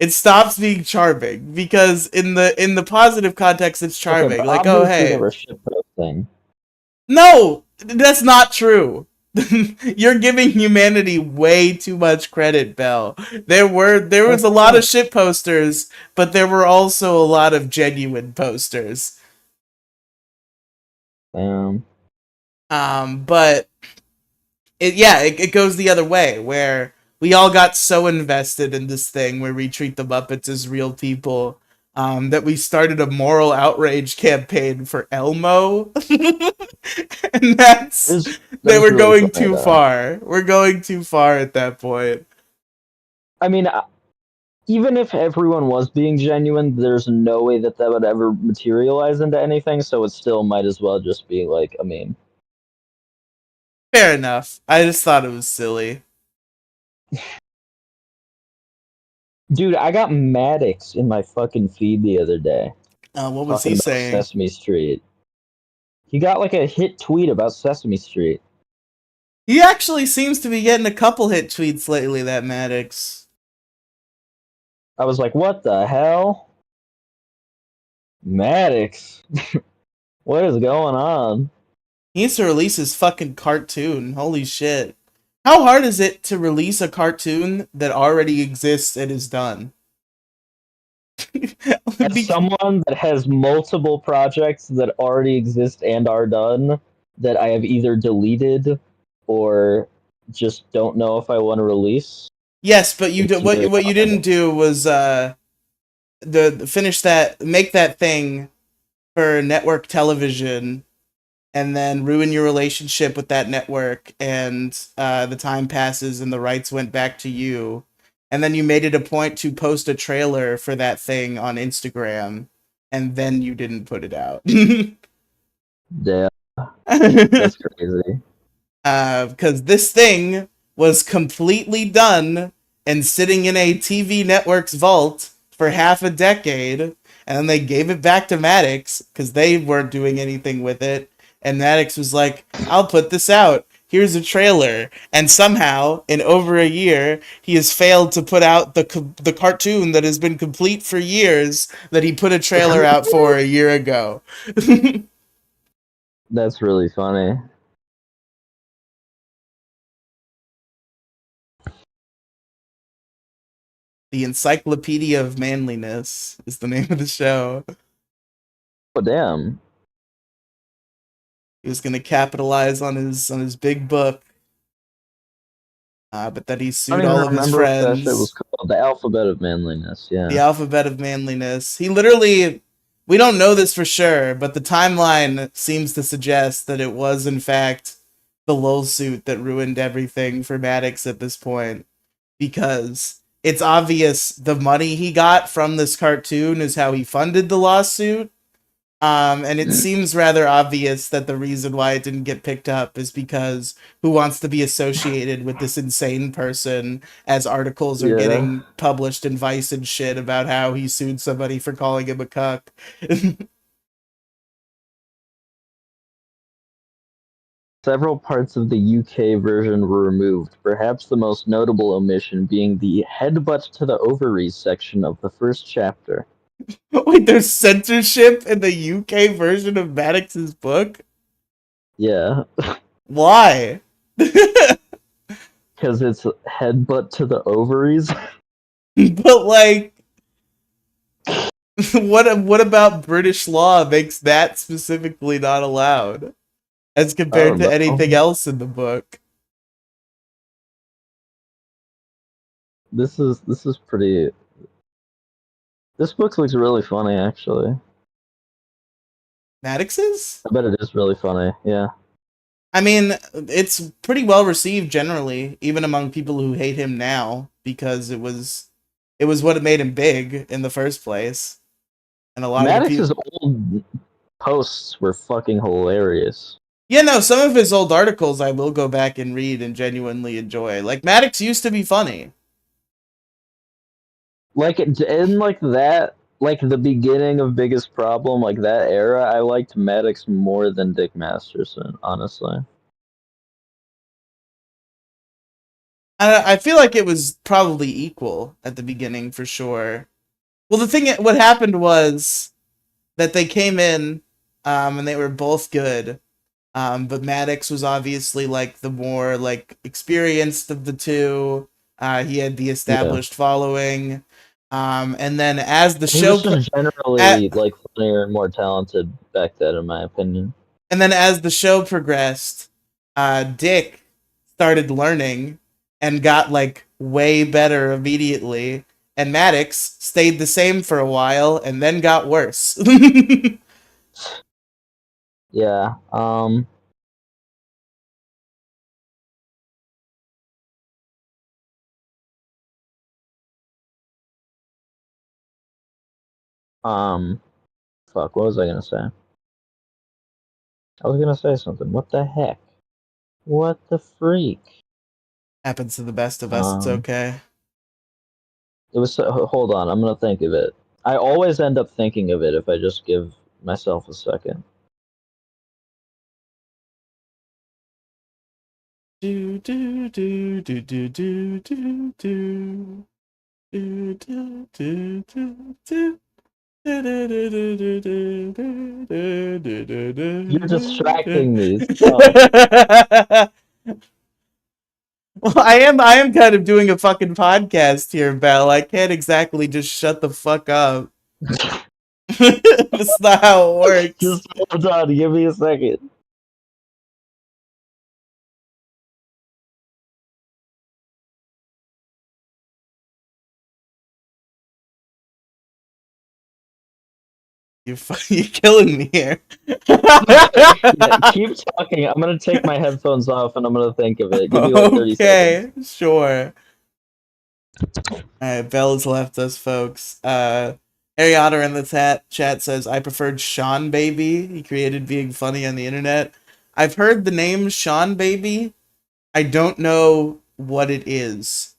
It stops being charming because in the positive context it's Okay, charming. but Like, oh obviously they hey. were shitposting. No, that's not true. You're giving humanity way too much credit, Bell. There was a lot Okay. of shit posters, but there were also a lot of genuine posters. Um. But it goes the other way where we all got so invested in this thing where we treat the Muppets as real people, that we started a moral outrage campaign for Elmo. And It's that that's we're really going funny too though. far. We're going too far at that point. I mean, even if everyone was being genuine, there's no way that that would ever materialize into anything. So it still might as well just be like a meme. Fair enough. I just thought it was silly. Dude, I got Maddox in my fucking feed the other day What was talking he about saying? Sesame Street. He got like a hit tweet about Sesame Street. He actually seems to be getting a couple hit tweets lately, that Maddox. I was like, what the hell? Maddox? What is going on? He needs to release his fucking cartoon. Holy shit. How hard is it to release a cartoon that already exists and is done? As someone that has multiple projects that already exist and are done, that I have either deleted or just don't know if I want to release, Yes, but it's really what you didn't hard. do was the finish that make that thing for network television and then ruin your relationship with that network, and the time passes and the rights went back to you, and then you made it a point to post a trailer for that thing on Instagram, and then you didn't put it out. Yeah, that's crazy. Because this thing was completely done and sitting in a TV network's vault for half a decade, and then they gave it back to Maddox because they weren't doing anything with it. And Maddox was like, "I'll put this out. Here's a trailer." And somehow, in over a year, he has failed to put out the cartoon that has been complete for years that he put a trailer out for a year ago. That's really funny. The Encyclopedia of Manliness is the name of the show. Oh damn! He was going to capitalize on his big book, but then he I sued don't even all of his remember what that shit was friends. called. The Alphabet of Manliness. The Yeah. Alphabet of Manliness. He literally, we don't know this for sure, but the timeline seems to suggest that it was in fact the lol suit that ruined everything for Maddox at this point, because it's obvious the money he got from this cartoon is how he funded the lawsuit. And it seems rather obvious that the reason why it didn't get picked up is because who wants to be associated with this insane person, as articles are Yeah. getting published in Vice and shit about how he sued somebody for calling him a cuck. Several parts of the UK version were removed, perhaps the most notable omission being the headbutt to the ovaries section of the first chapter. Wait, there's censorship in the UK version of Maddox's book? Yeah, Why? because it's headbutt to the ovaries. But like, what about British law makes that specifically not allowed as I compared don't to anything know. else in the book? This is pretty. This book looks really funny, actually. Maddox's? I bet it is really funny. Yeah. I mean, it's pretty well received generally, even among people who hate him now, because it was what made him big in the first place. And a lot of the Maddox's people, old posts were fucking hilarious. yeah, no, some of his old articles I will go back and read and genuinely enjoy. Like Maddox used to be funny. Like in like that, like the beginning of Biggest Problem, like that era, I liked Maddox more than Dick Masterson, honestly. I feel like it was probably equal at the beginning for sure. Well, what happened was that they came in, and they were both good. But Maddox was obviously like the more like experienced of the two. He had the Yeah. established following. And then as the He was show just at, generally like funnier and more talented back then, in my opinion. and then as the show progressed, Dick started learning and got like way better immediately, and Maddox stayed the same for a while and then got worse. Yeah. Um. Fuck. What was I gonna say? I was gonna say something. What the heck? What the freak? Happens to the best of us. It's Um. okay. It was. Hold on. I'm gonna think of it. I always end up thinking of it if I just give myself a second. Do do do do do do do do do do do do do. You're distracting me. Stop. Well, I am kind of doing a fucking podcast here, Belle. I can't exactly just shut the fuck up. That's not how it works. Just hold on. Give me a second. You're killing me here. Yeah, keep talking. I'm gonna take my headphones off and I'm gonna think of it. Give me like 30 seconds. Okay, sure. Alright, Belle's left us, folks. Harry Otter in the chat says, I preferred Sean Baby. He created being funny on the internet. I've heard the name Sean Baby. I don't know what it is.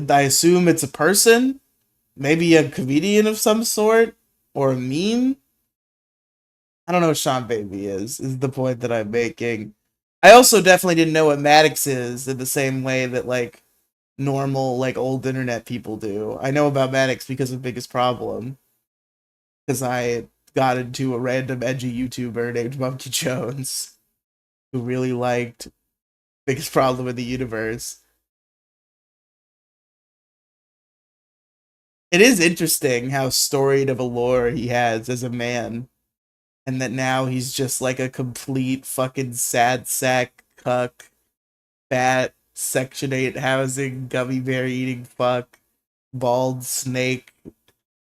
I assume it's a person, maybe a comedian of some sort, or a meme. I don't know what Sean Baby is the point that I'm making. I also definitely didn't know what Maddox is in the same way that, like, normal, like, old internet people do. I know about Maddox because of Biggest Problem. Because I got into a random edgy YouTuber named Monkey Jones who really liked Biggest Problem in the Universe. It is interesting how storied of a lore he has as a man, and that now he's just like a complete fucking sad sack cuck, fat, Section 8 housing, gummy bear eating fuck, bald snake,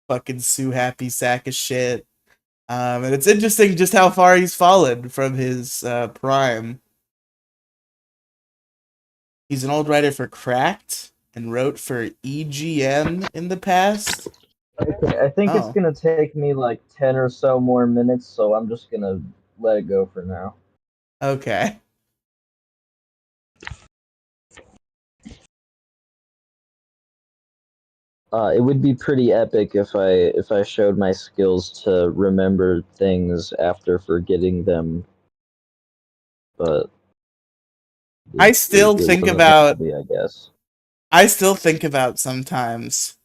fucking Sue Happy sack of shit. And it's interesting just how far he's fallen from his prime. He's an old writer for Cracked and wrote for EGM in the past. Okay, I think it's Oh, gonna take me like 10 or so more minutes, so I'm just gonna let it go for now. okay. It would be pretty epic if I showed my skills to remember things after forgetting them, but I still it think wasn't meant to about be, I guess. I still think about sometimes.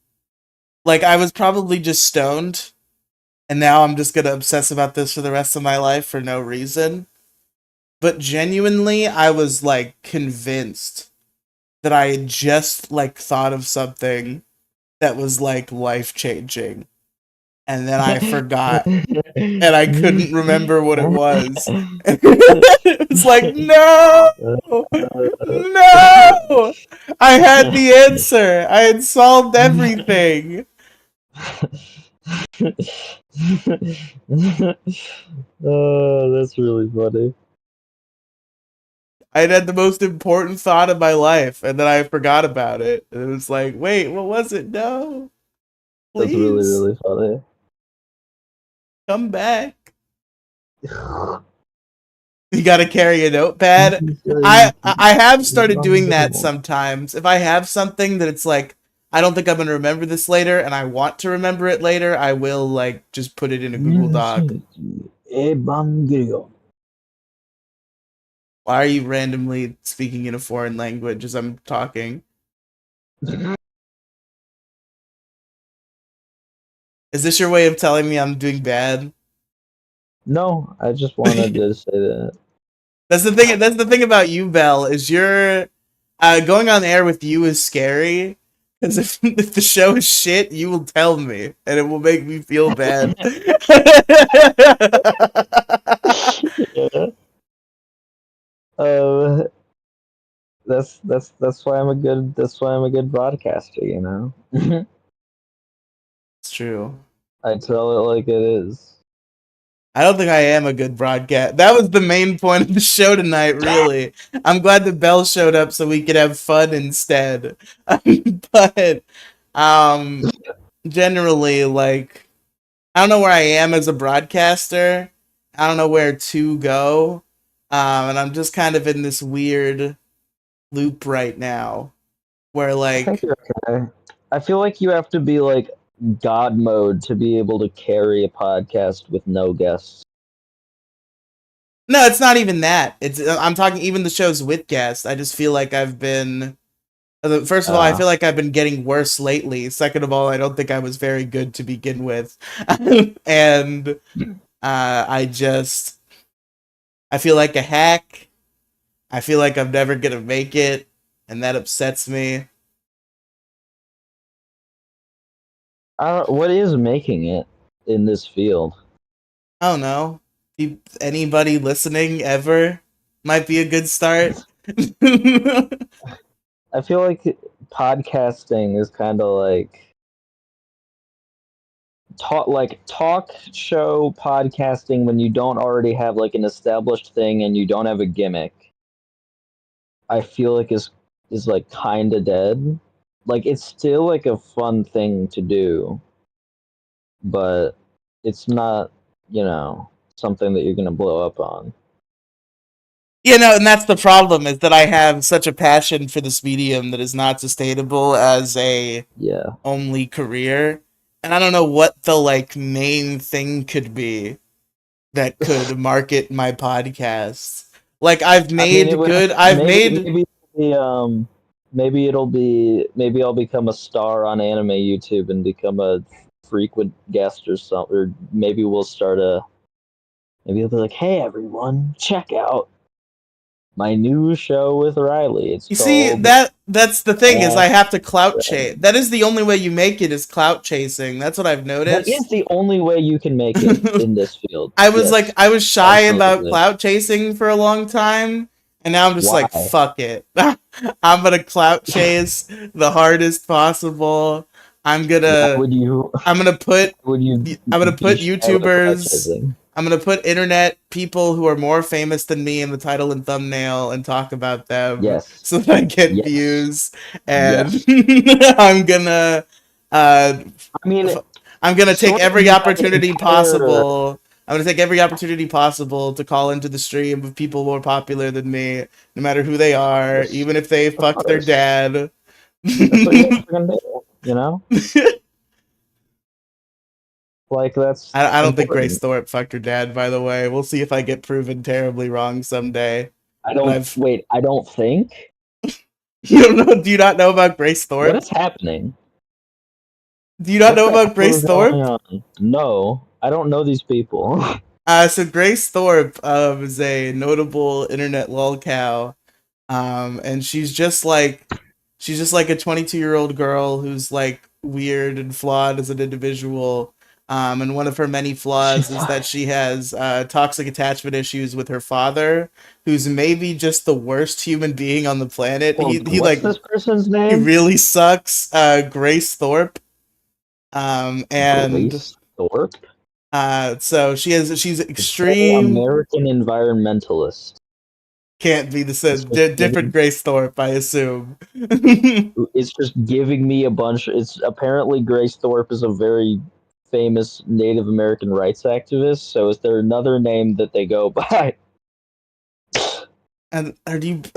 Like I was probably just stoned and now I'm just going to obsess about this for the rest of my life for no reason. But genuinely I was like convinced that I had just like thought of something that was like life-changing and then I forgot and I couldn't remember what it was. It's like, no, no, I had the answer. I had solved everything. Oh, that's really funny. I had the most important thought of my life, and then I forgot about it. And it was like, wait, what was it? No, That's really, please really funny. come back. You got to carry a notepad. I have started doing that sometimes. If I have something that it's like I don't think I'm gonna remember this later, and I want to remember it later, I will like just put it in a Google Doc. Evangelion. Why are you randomly speaking in a foreign language as I'm talking? Is this your way of telling me I'm doing bad? No, I just wanted to say that. That's the thing. That's the thing about you, Belle. Is you're going on air with you is scary because if the show is shit, you will tell me, and it will make me feel bad. Yeah. Uh, that's why I'm a good broadcaster. You know, It's true. I tell it like it is. I don't think I am a good broadcast. That was the main point of the show tonight, really. I'm glad that Bell showed up so we could have fun instead. But um generally, like, I don't know where I am as a broadcaster. I don't know where to go. And I'm just kind of in this weird loop right now where, I think like, you're okay. I feel like you have to be like God mode to be able to carry a podcast with no guests. no, it's not even that. It's I'm talking even the shows with guests. I just feel like I've been first of all, I Uh, feel like I've been getting worse lately. Second of all, I don't think I was very good to begin with. And I just I feel like a hack. I feel like I'm never gonna make it, and that upsets me. what is making it in this field? I don't know. Anybody listening ever might be a good start. I feel like podcasting is kind of like talk show podcasting when you don't already have like an established thing and you don't have a gimmick. I feel like is like kind of dead. Like it's still like a fun thing to do, but it's not, you know, something that you're gonna blow up on. You know, and that's the problem, is that I have such a passion for this medium that is not sustainable as a Yeah. only career. And I don't know what the, like, main thing could be that could market my podcast. Like, I mean, it would I've made the maybe I'll become a star on anime YouTube and become a frequent guest or something, or maybe we'll start a maybe it'll be like, hey everyone, check out my new show with Riely. It's You see, called that's the thing, is I Ask have to clout chase. Riley. That is the only way you make it, is clout chasing. That's what I've That is noticed. the only way you can make it in this field. Yes, I was shy about absolutely. clout chasing for a long time, and now I'm just like, Why? fuck it. I'm gonna clout chase the hardest possible. I'm Why gonna would you? I'm gonna put Why would you I'm gonna be put shy about YouTubers, criticizing? I'm gonna put internet people who are more famous than me in the title and thumbnail and talk about them Yes, so that I get yes, views. And yes. I'm gonna uh I mean, I'm gonna take sort of every you have an opportunity entire possible. I'm gonna take every opportunity possible to call into the stream of people more popular than me, no matter who they are, course, even if they of fucked their course. dad. That's what you guys are gonna do. You know, like that's I don't think Grace important. Thorpe fucked her dad, by the way. We'll see if I get proven terribly wrong someday. I But don't I've wait. I don't think. you don't know do you not know about Grace What Thorpe? is happening? Do you not What know the about hell Grace is going Thorpe? on? No, I don't know these people. So Grace Thorpe is a notable internet lolcow. And she's just like a 22-year-old girl who's like weird and flawed as an individual. And one of her many flaws is that she has toxic attachment issues with her father, who's maybe just the worst human being on the planet. Hold on, He what's like this person's he name? really sucks. Grace Thorpe. And Grace Thorpe. so she's It's saying extreme. American environmentalist. Can't be the It's same. just Different giving. Grace Thorpe, I assume. It's just giving me a bunch. It's apparently Grace Thorpe is a very famous Native American rights activist. So is there another name that they go by? And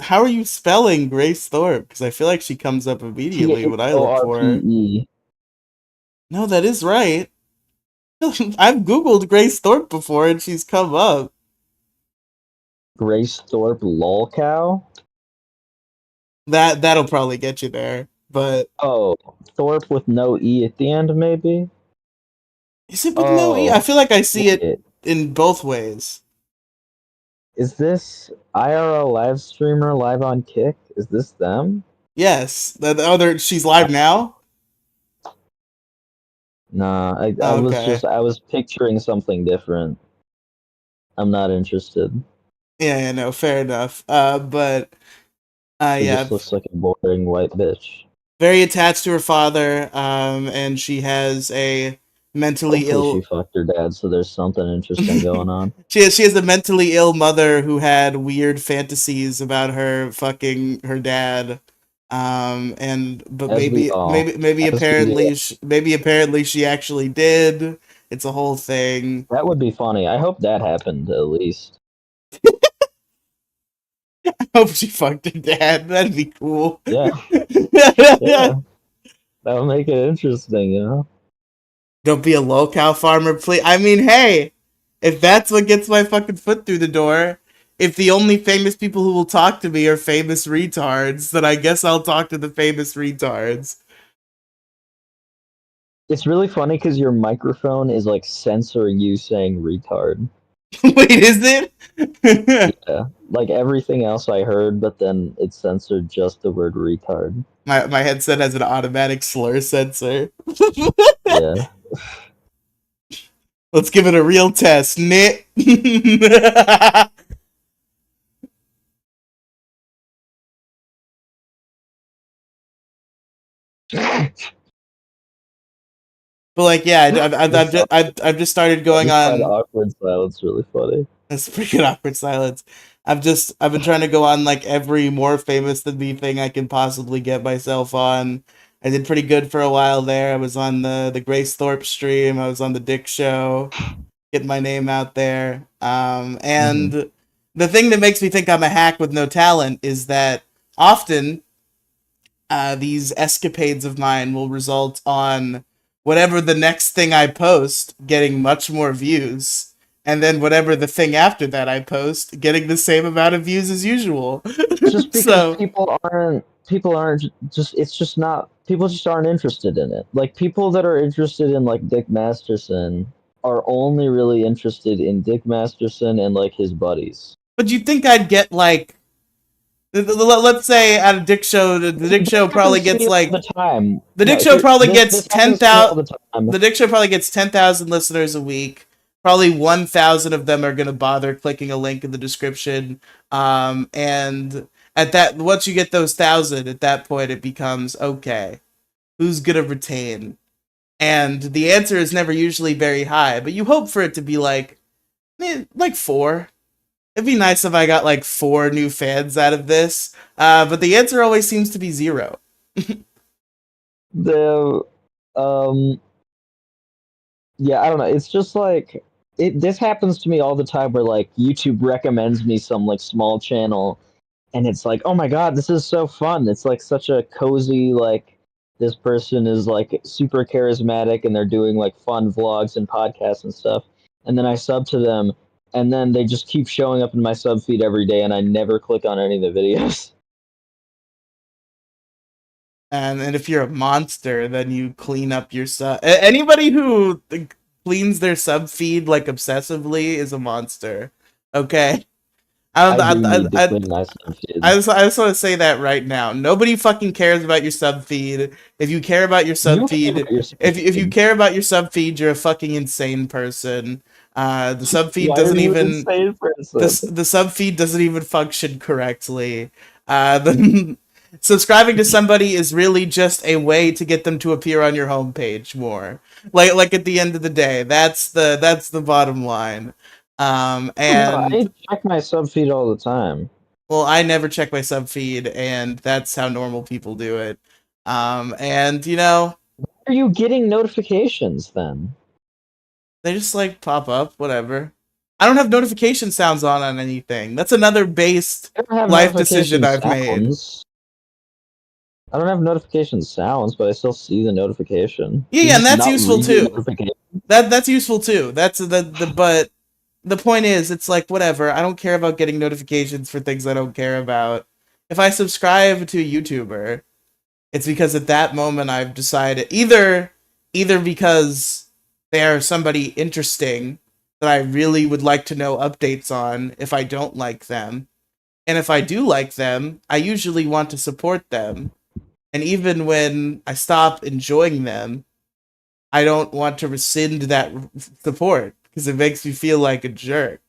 how are you spelling Grace Thorpe? Because I feel like she comes up T immediately H when I O look R for P her. E. No, that is right. I've Googled Grace Thorpe before and she's come up. Grace Thorpe lolcow. That'll probably get you there. But Oh, Thorpe with no E at the end, maybe? is it with no E? I Oh, feel like I see it wait. in both ways. Is this IRL live streamer live on Kick? Is this them? Yes. The other she's live now? Nah, Oh, okay. I was picturing something different. I'm not interested. Yeah, no, fair enough. But She Yeah, just looks like a boring white bitch. very attached to her father, and she has a mentally Hopefully, she ill. fucked her dad, so there's something interesting going on. She has a mentally ill mother who had weird fantasies about her fucking her dad. And but As we maybe all, maybe maybe as we apparently all. maybe apparently she actually did. It's a whole thing. That would be funny. I hope that happened at least. I hope she fucked her dad. That'd be cool. Yeah, yeah. That would make it interesting, you know? Don't be a lolcow farmer, please. I mean, hey, if that's what gets my fucking foot through the door, if the only famous people who will talk to me are famous retards, then I guess I'll talk to the famous retards. It's really funny because your microphone is like censoring you saying retard. Wait, is it? Yeah, like everything else I heard, but then it censored just the word retard. My headset has an automatic slur sensor. Yeah. Let's give it a real test, Nit. But like, yeah, This, I've just started I going just find on. awkward silence really funny. That's a pretty good awkward silence. I've been trying to go on like every more famous than me thing I can possibly get myself on. I did pretty good for a while there. I was on the Grace Thorpe stream. I was on the Dick Show, getting my name out there. Hmm. And the thing that makes me think I'm a hack with no talent is that often these escapades of mine will result on whatever the next thing I post getting much more views, and then whatever the thing after that I post getting the same amount of views as usual. Just because So, people aren't just it's just not people just aren't interested in it. Like people that are interested in like Dick Masterson are only really interested in Dick Masterson and like his buddies. but you think I'd get like, let's say at a Dick Show, the Dick This Show probably happens to gets me all like the time. the Dick No, Show here probably this gets this happens to me all the time. The Dick Show probably gets 10,000 listeners a week. Probably 1,000 of them are gonna bother clicking a link in the description. And at that, once you get those 1,000, at that point it becomes okay. Who's gonna retain? And the answer is never usually very high, but you hope for it to be like four. It'd be nice if I got like four new fans out of this. But the answer always seems to be zero. The um yeah, I don't know. It's just like this happens to me all the time where like YouTube recommends me some like small channel and it's like, "Oh my god, this is so fun." It's like such a cozy like this person is like super charismatic and they're doing like fun vlogs and podcasts and stuff. And then I sub to them and then they just keep showing up in my sub feed every day and I never click on any of the videos. And if you're a monster, then you clean up your sub. Anybody who cleans their sub feed like obsessively is a monster. Okay, I I do I need to I, clean my sub feed. I just want to say that right now. Nobody fucking cares about your sub feed. If you care about your sub You care feed, about your sub if you feed. care about your sub feed, you're a fucking insane person. The sub feed Why are doesn't you an even insane person? the sub feed doesn't even function correctly. The subscribing to somebody is really just a way to get them to appear on your homepage more. Like at the end of the day, that's the bottom line. Oh no, And I check my sub feed all the time. well, I never check my sub feed, and that's how normal people do it. And Are you getting notifications then? they just like pop up, whatever. I don't have notification sounds on anything. That's another based I don't have life decision notification I've made. sounds. I don't have notification sounds, but I still see the notification. Yeah, Do you yeah, and just that's not useful read your too. notification? That's useful too. That's the but the point is, it's like whatever. I don't care about getting notifications for things I don't care about. If I subscribe to a YouTuber, it's because at that moment I've decided either because they are somebody interesting that I really would like to know updates on if I don't like them. And if I do like them, I usually want to support them. And even when I stop enjoying them, I don't want to rescind that support because it makes me feel like a jerk.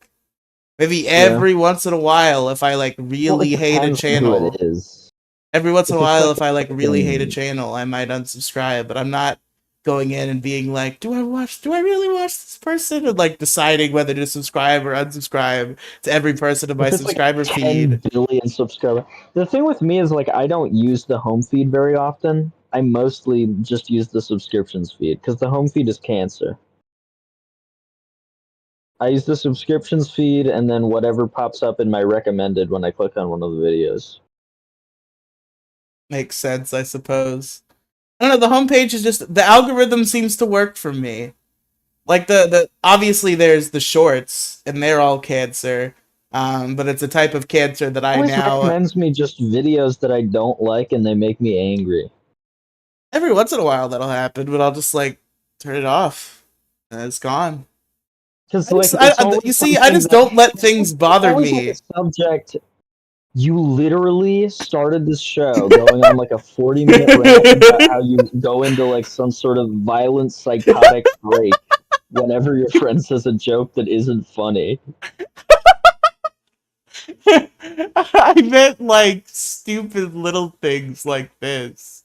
Maybe Yeah. every once in a while, if I like Well, it really hate a depends on who it channel, is. every once in a If it's while, like if I like a really hate a fucking channel, I might unsubscribe. But I'm not going in and being like, do I really watch this person? And like deciding whether to subscribe or unsubscribe to every person in my if it's like subscriber 10 feed. billion subscribers. The thing with me is like I don't use the home feed very often. I mostly just use the subscriptions feed because the home feed is cancer. I use the subscriptions feed and then whatever pops up in my recommended when I click on one of the videos. Makes sense, I suppose. I don't know. The homepage is just the algorithm seems to work for me. Like the obviously there's the shorts and they're all cancer, but it's a type of cancer that I Always now recommends me just videos that I don't like and they make me angry. every once in a while that'll happen, but I'll just like turn it off and it's gone. Because like it's always You see, I something just that don't let things it's bother always like a me. subject. You literally started this show going on like a 40-minute rant about how you go into like some sort of violent psychotic break whenever your friend says a joke that isn't funny. I meant like stupid little things like this.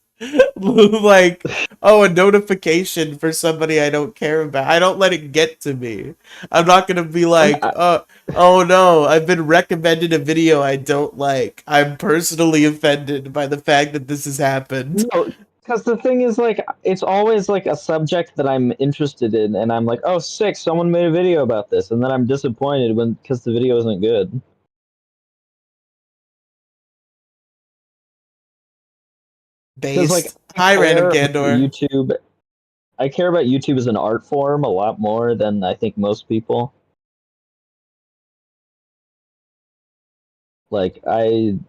Like, oh, a notification for somebody I don't care about. I don't let it get to me. I'm not gonna be I'm, like, oh no, I've been recommended a video I don't like. I'm personally offended by the fact that this has happened. no, because the thing is like it's always like a subject that I'm interested in, and I'm like, oh, sick, someone made a video about this, and then I'm disappointed when because the video isn't good. Because like Based. I Hi, random care about candor. YouTube. I care about YouTube as an art form a lot more than I think most people. Like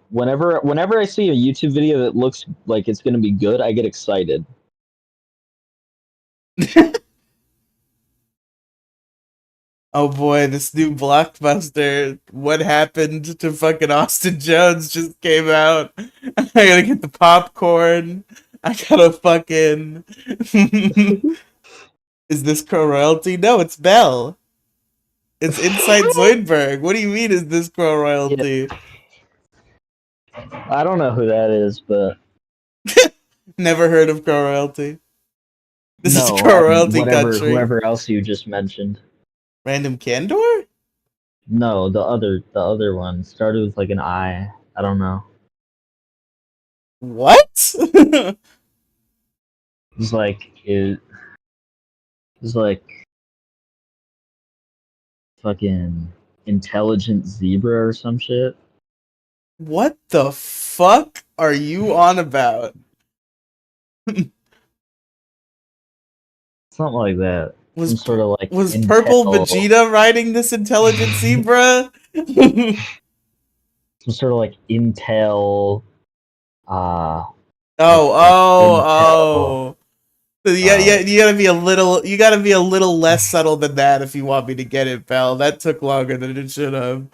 whenever I see a YouTube video that looks like it's gonna be good, I get excited. Oh boy, this new blockbuster, What Happened to Fucking Austin Jones just came out. I gotta get the popcorn. I gotta fucking. Is this Crow Royalty? No, it's Bell. It's Insight Zoidberg. What do you mean, is this Crow Yeah, Royalty? I don't know who that is, but Never heard of Crow Royalty. This is no, Crow Royalty whatever country. whoever else you just mentioned. Random Candor? No, the other one started with like an I. I don't know. What? It was like fucking intelligent zebra or some shit. What the fuck are you on about? Something like that. Some Was sort of like was Purple intel, Vegeta riding this intelligent zebra? some sort of like intel, uh, Oh, like oh, intel. oh. So Uh, you gotta be a little less subtle than that if you want me to get it, pal. That took longer than it should have.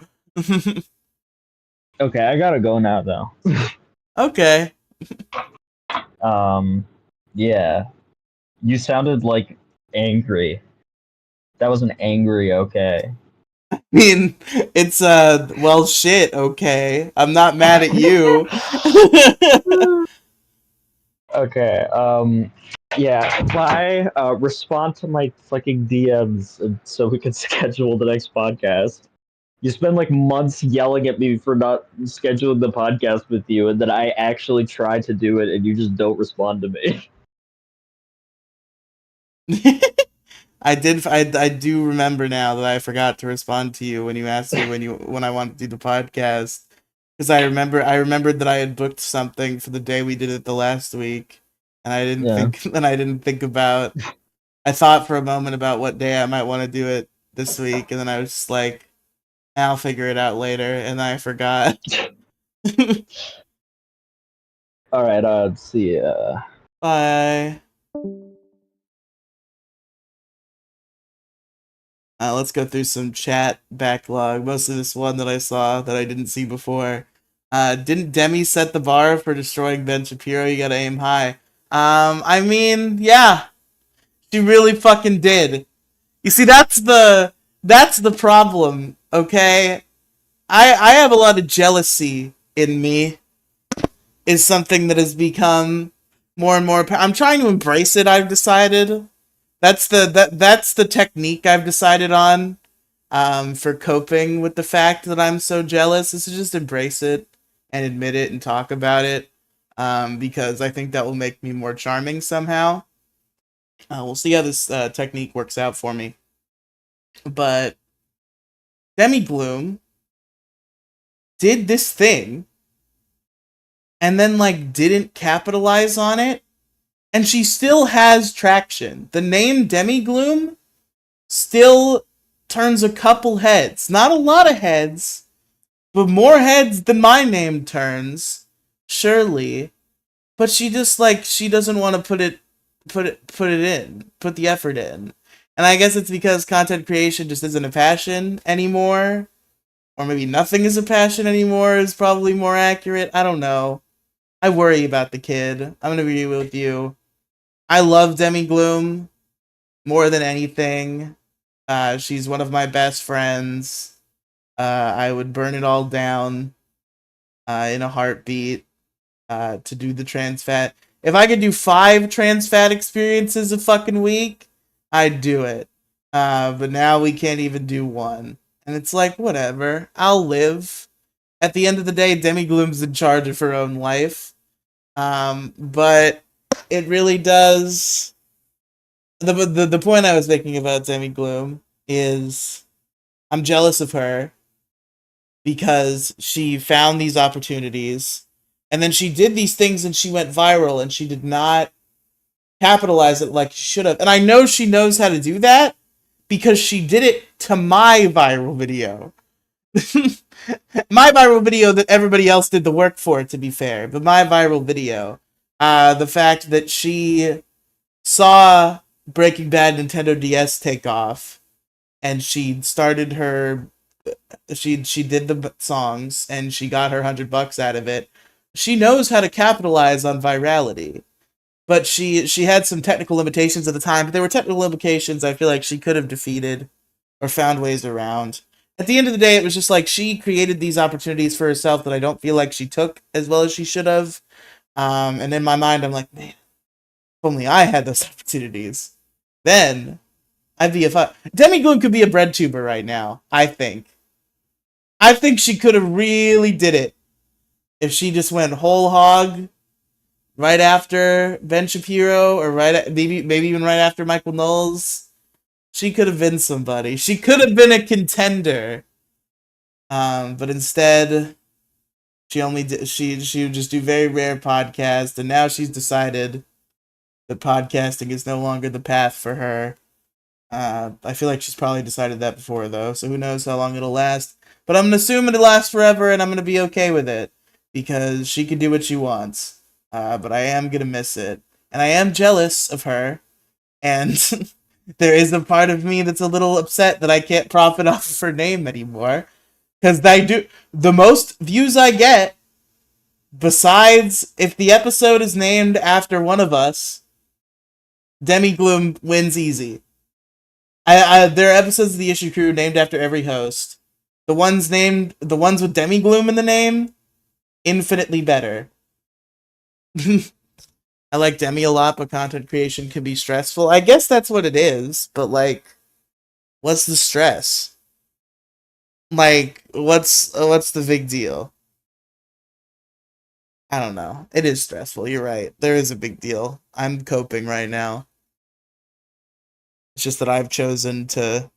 okay, I gotta go now though. Okay. Um, yeah, you sounded like angry. That was an angry okay. I mean, it's well shit, okay. I'm not mad at you. Okay. Yeah. Bye. Respond to my fucking DMs so we can schedule the next podcast. You spend like months yelling at me for not scheduling the podcast with you, and then I actually try to do it, and you just don't respond to me. I do remember now that I forgot to respond to you when you asked me when I wanted to do the podcast, because I remembered that I had booked something for the day we did it the last week, and Yeah. I didn't think about. I thought for a moment about what day I might want to do it this week, and then I was just like, I'll figure it out later, and I forgot. All right. See ya. Bye. Let's go through some chat backlog. Most of this one that I saw that I didn't see before. Didn't Demi set the bar for destroying Ben Shapiro? You gotta aim high. I mean, yeah, she really fucking did. You see, That's the problem, okay? I have a lot of jealousy in me, is something that has become more and more. I'm trying to embrace it. I've decided that's the technique I've decided on, for coping with the fact that I'm so jealous, is to just embrace it and admit it and talk about it, because I think that will make me more charming somehow. We'll see how this technique works out for me. But Demi Bloom did this thing and then like didn't capitalize on it, and she still has traction. The name Demi Gloom still turns a couple heads. Not a lot of heads, but more heads than my name turns, surely. But she just like she doesn't want to put the effort in. And I guess it's because content creation just isn't a passion anymore. Or maybe nothing is a passion anymore is probably more accurate. I don't know. I worry about the kid. I'm gonna be real with you. I love Demi Gloom more than anything. She's one of my best friends. I would burn it all down in a heartbeat to do the trans fat. If I could do 5 trans fat experiences a fucking week, I'd do it. But now we can't even do one. And it's like, whatever. I'll live. At the end of the day, Demi Gloom's in charge of her own life. But it really does. The point I was making about Demi Gloom is I'm jealous of her because she found these opportunities and then she did these things and she went viral and she did not capitalize it like she should have. And I know she knows how to do that because she did it to my viral video. My viral video that everybody else did the work for, to be fair, but my viral video, the fact that she saw Breaking Bad Nintendo DS take off and she started her she did the songs and she got her $100 out of it. She knows how to capitalize on virality, but she had some technical limitations at the time. But there were technical limitations I feel like she could have defeated or found ways around. At the end of the day, it was just like she created these opportunities for herself that I don't feel like she took as well as she should have. And in my mind, I'm like, man, if only I had those opportunities, then I'd be Demi Gloom could be a bread tuber right now. I think she could have really did it if she just went whole hog right after Ben Shapiro or maybe even right after Michael Knowles. She could have been somebody. She could have been a contender. But instead, she would just do very rare podcasts, and now she's decided that podcasting is no longer the path for her. I feel like she's probably decided that before, though, so who knows how long it'll last. But I'm gonna assume it'll last forever, and I'm gonna be okay with it because she can do what she wants. But I am gonna miss it, and I am jealous of her, and there is a part of me that's a little upset that I can't profit off of her name anymore. Because the most views I get, besides if the episode is named after one of us, Demi Gloom wins easy. There are episodes of the Issue Crew named after every host. The ones with Demi Gloom in the name, infinitely better. I like Demi a lot, but content creation can be stressful. I guess that's what it is, but like, what's the stress? Like, what's the big deal? I don't know. It is stressful. You're right. There is a big deal. I'm coping right now. It's just that I've chosen to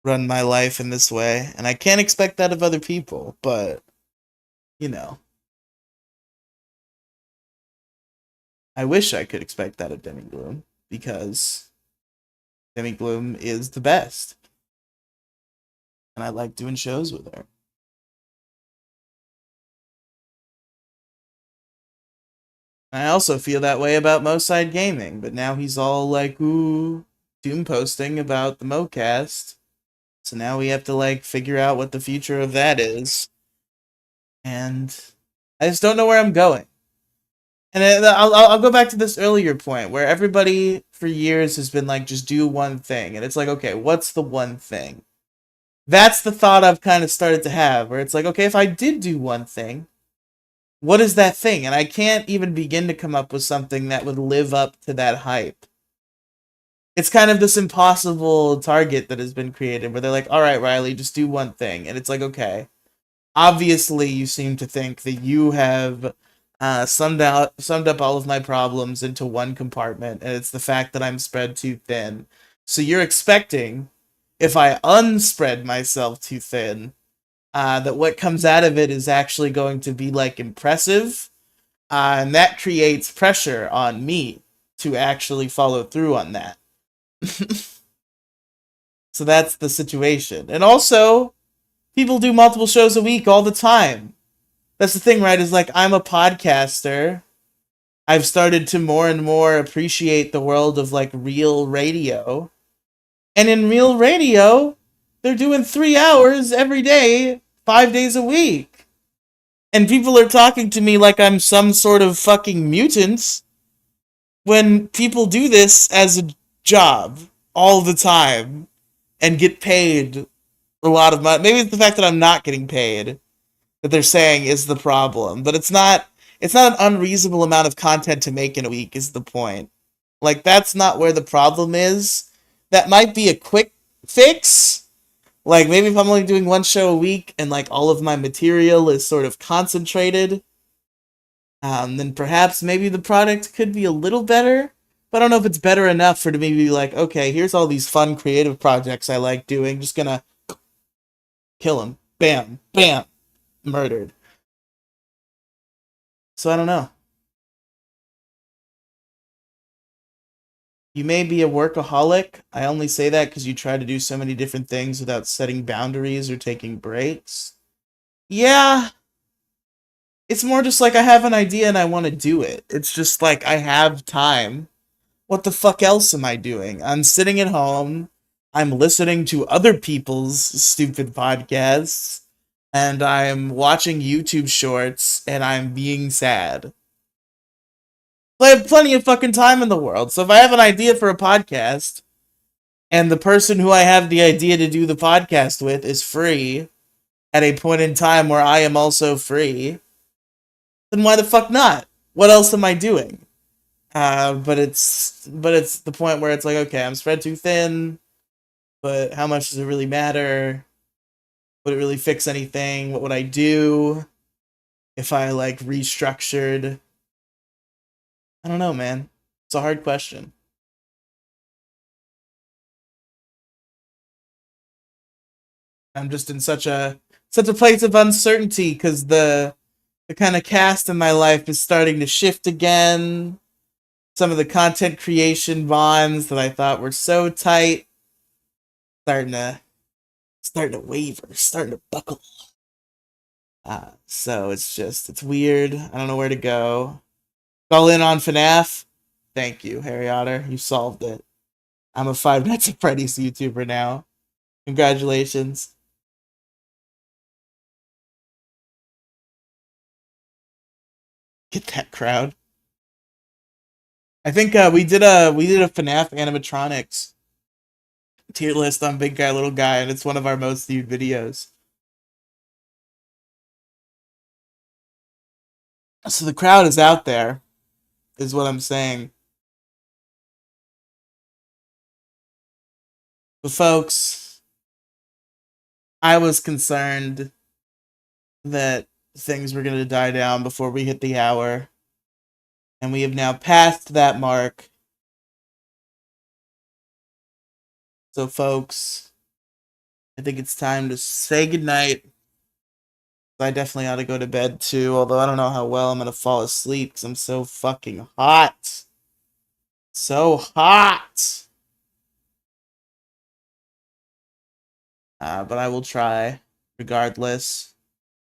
run my life in this way, and I can't expect that of other people, but, you know. I wish I could expect that of Demi Gloom, because Demi Gloom is the best. And I like doing shows with her. I also feel that way about Moside Gaming, but now he's all like, ooh, doom posting about the MoCast. So now we have to like figure out what the future of that is. And I just don't know where I'm going. And I'll go back to this earlier point where everybody for years has been like, just do one thing. And it's like, okay, what's the one thing? That's the thought I've kind of started to have, where it's like, okay, if I did do one thing, what is that thing? And I can't even begin to come up with something that would live up to that hype. It's kind of this impossible target that has been created where they're like, all right, Riely, just do one thing. And it's like, okay, obviously you seem to think that you have summed up all of my problems into one compartment, and it's the fact that I'm spread too thin. So you're expecting, if I unspread myself too thin, that what comes out of it is actually going to be like impressive, and that creates pressure on me to actually follow through on that. So that's the situation. And also, people do multiple shows a week all the time. That's the thing, right? Is like, I'm a podcaster. I've started to more and more appreciate the world of like real radio. And in real radio, they're doing 3 hours every day, 5 days a week. And people are talking to me like I'm some sort of fucking mutant when people do this as a job all the time and get paid a lot of money. Maybe it's the fact that I'm not getting paid that they're saying is the problem, but it's not an unreasonable amount of content to make in a week is the point. Like, that's not where the problem is. That might be a quick fix. Like, maybe if I'm only doing one show a week and like all of my material is sort of concentrated, then perhaps maybe the product could be a little better. But I don't know if it's better enough for to maybe be like, okay, here's all these fun creative projects I like doing. Just gonna kill them. Bam, bam, murdered. So I don't know. You may be a workaholic. I only say that because you try to do so many different things without setting boundaries or taking breaks. Yeah, it's more just like I have an idea and I want to do it. It's just like I have time. What the fuck else am I doing? I'm sitting at home. I'm listening to other people's stupid podcasts. And I'm watching YouTube shorts and I'm being sad. I have plenty of fucking time in the world. So if I have an idea for a podcast and the person who I have the idea to do the podcast with is free at a point in time where I am also free, then why the fuck not? What else am I doing? But it's the point where it's like, okay, I'm spread too thin, but how much does it really matter? Would it really fix anything? What would I do if I like restructured? I don't know, man. It's a hard question. I'm just in such a place of uncertainty because the kind of cast in my life is starting to shift again. Some of the content creation bonds that I thought were so tight starting to starting to waver, starting to buckle. So it's weird. I don't know where to go. All in on FNAF. Thank you, Harry Otter. You solved it. I'm a Five Nights at Freddy's YouTuber now. Congratulations. Get that crowd. I think we did a FNAF animatronics tier list on Big Guy Little Guy, and it's one of our most viewed videos. So the crowd is out there, is what I'm saying. But folks, I was concerned that things were going to die down before we hit the hour, and we have now passed that mark. So folks, I think it's time to say goodnight. I definitely ought to go to bed too, although I don't know how well I'm going to fall asleep because I'm so fucking hot. So hot! But I will try, regardless.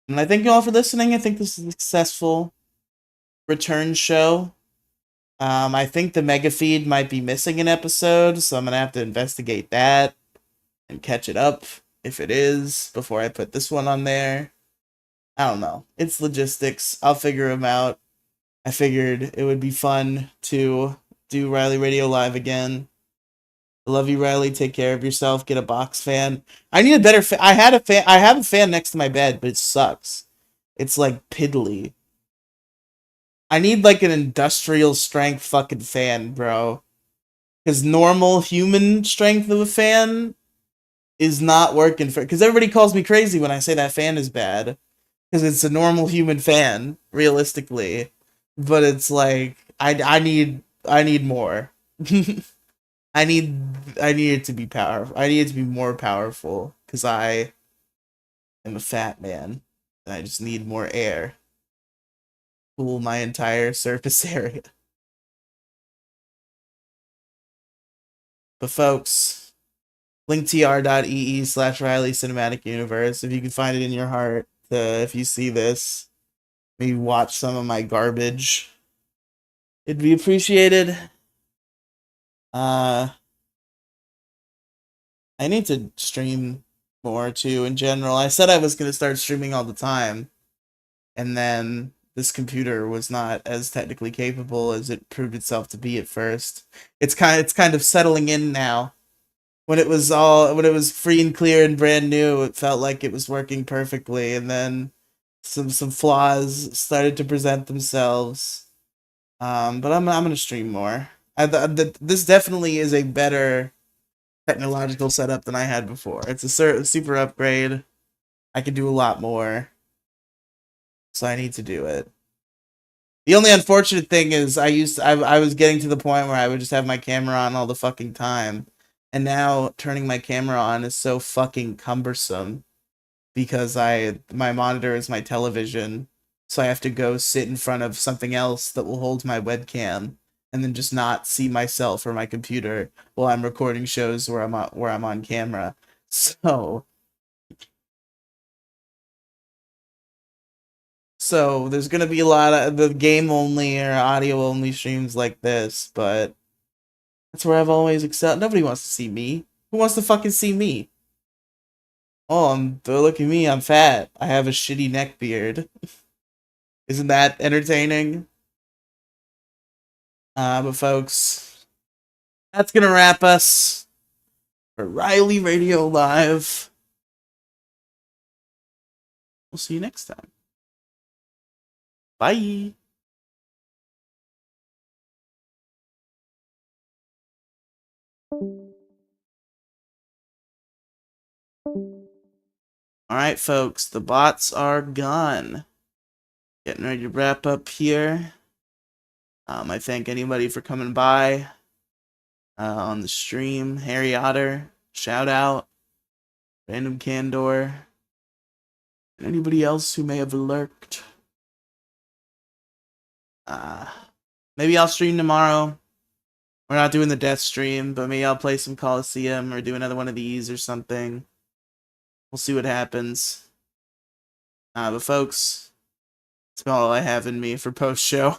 And I thank you all for listening. I think this is a successful return show. I think the mega feed might be missing an episode, so I'm going to have to investigate that and catch it up if it is before I put this one on there. I don't know. It's logistics. I'll figure them out. I figured it would be fun to do Riely Radio Live again. I love you, Riely. Take care of yourself. Get a box fan. I need a better fan. I had a fan. I have a fan next to my bed, but it sucks. It's like piddly. I need like an industrial strength fucking fan, bro. Because normal human strength of a fan is not working for. Because everybody calls me crazy when I say that fan is bad. Because it's a normal human fan, realistically. But it's like I need more. I need I need it to be powerful. I need it to be more powerful because I am a fat man and I just need more air. Cool my entire surface area. But folks, linktr.ee/Riely Cinematic Universe. If you can find it in your heart, if you see this, maybe watch some of my garbage. It'd be appreciated. Uh, I need to stream more too in general. I said I was gonna start streaming all the time, and then this computer was not as technically capable as it proved itself to be at first. It's kind of settling in now. When it was free and clear and brand new, it felt like it was working perfectly, and then some flaws started to present themselves. But I'm gonna stream more. This definitely is a better technological setup than I had before. It's a super upgrade. I can do a lot more, so I need to do it. The only unfortunate thing is I was getting to the point where I would just have my camera on all the fucking time. And now turning my camera on is so fucking cumbersome because my monitor is my television. So I have to go sit in front of something else that will hold my webcam and then just not see myself or my computer while I'm recording shows where I'm on camera. So there's gonna be a lot of the game only or audio only streams like this, but that's where I've always excelled. Nobody wants to see me. Who wants to fucking see me? Oh, look at me. I'm fat. I have a shitty neck beard. Isn't that entertaining? But folks, that's gonna wrap us for Riely Radio Live. We'll see you next time. Bye. Alright, folks, the bots are gone. Getting ready to wrap up here. I thank anybody for coming by on the stream. Harry Otter, shout out. Random Candor, and anybody else who may have lurked. Maybe I'll stream tomorrow. We're not doing the death stream, but maybe I'll play some Coliseum or do another one of these or something. We'll see what happens. But folks, that's all I have in me for post-show.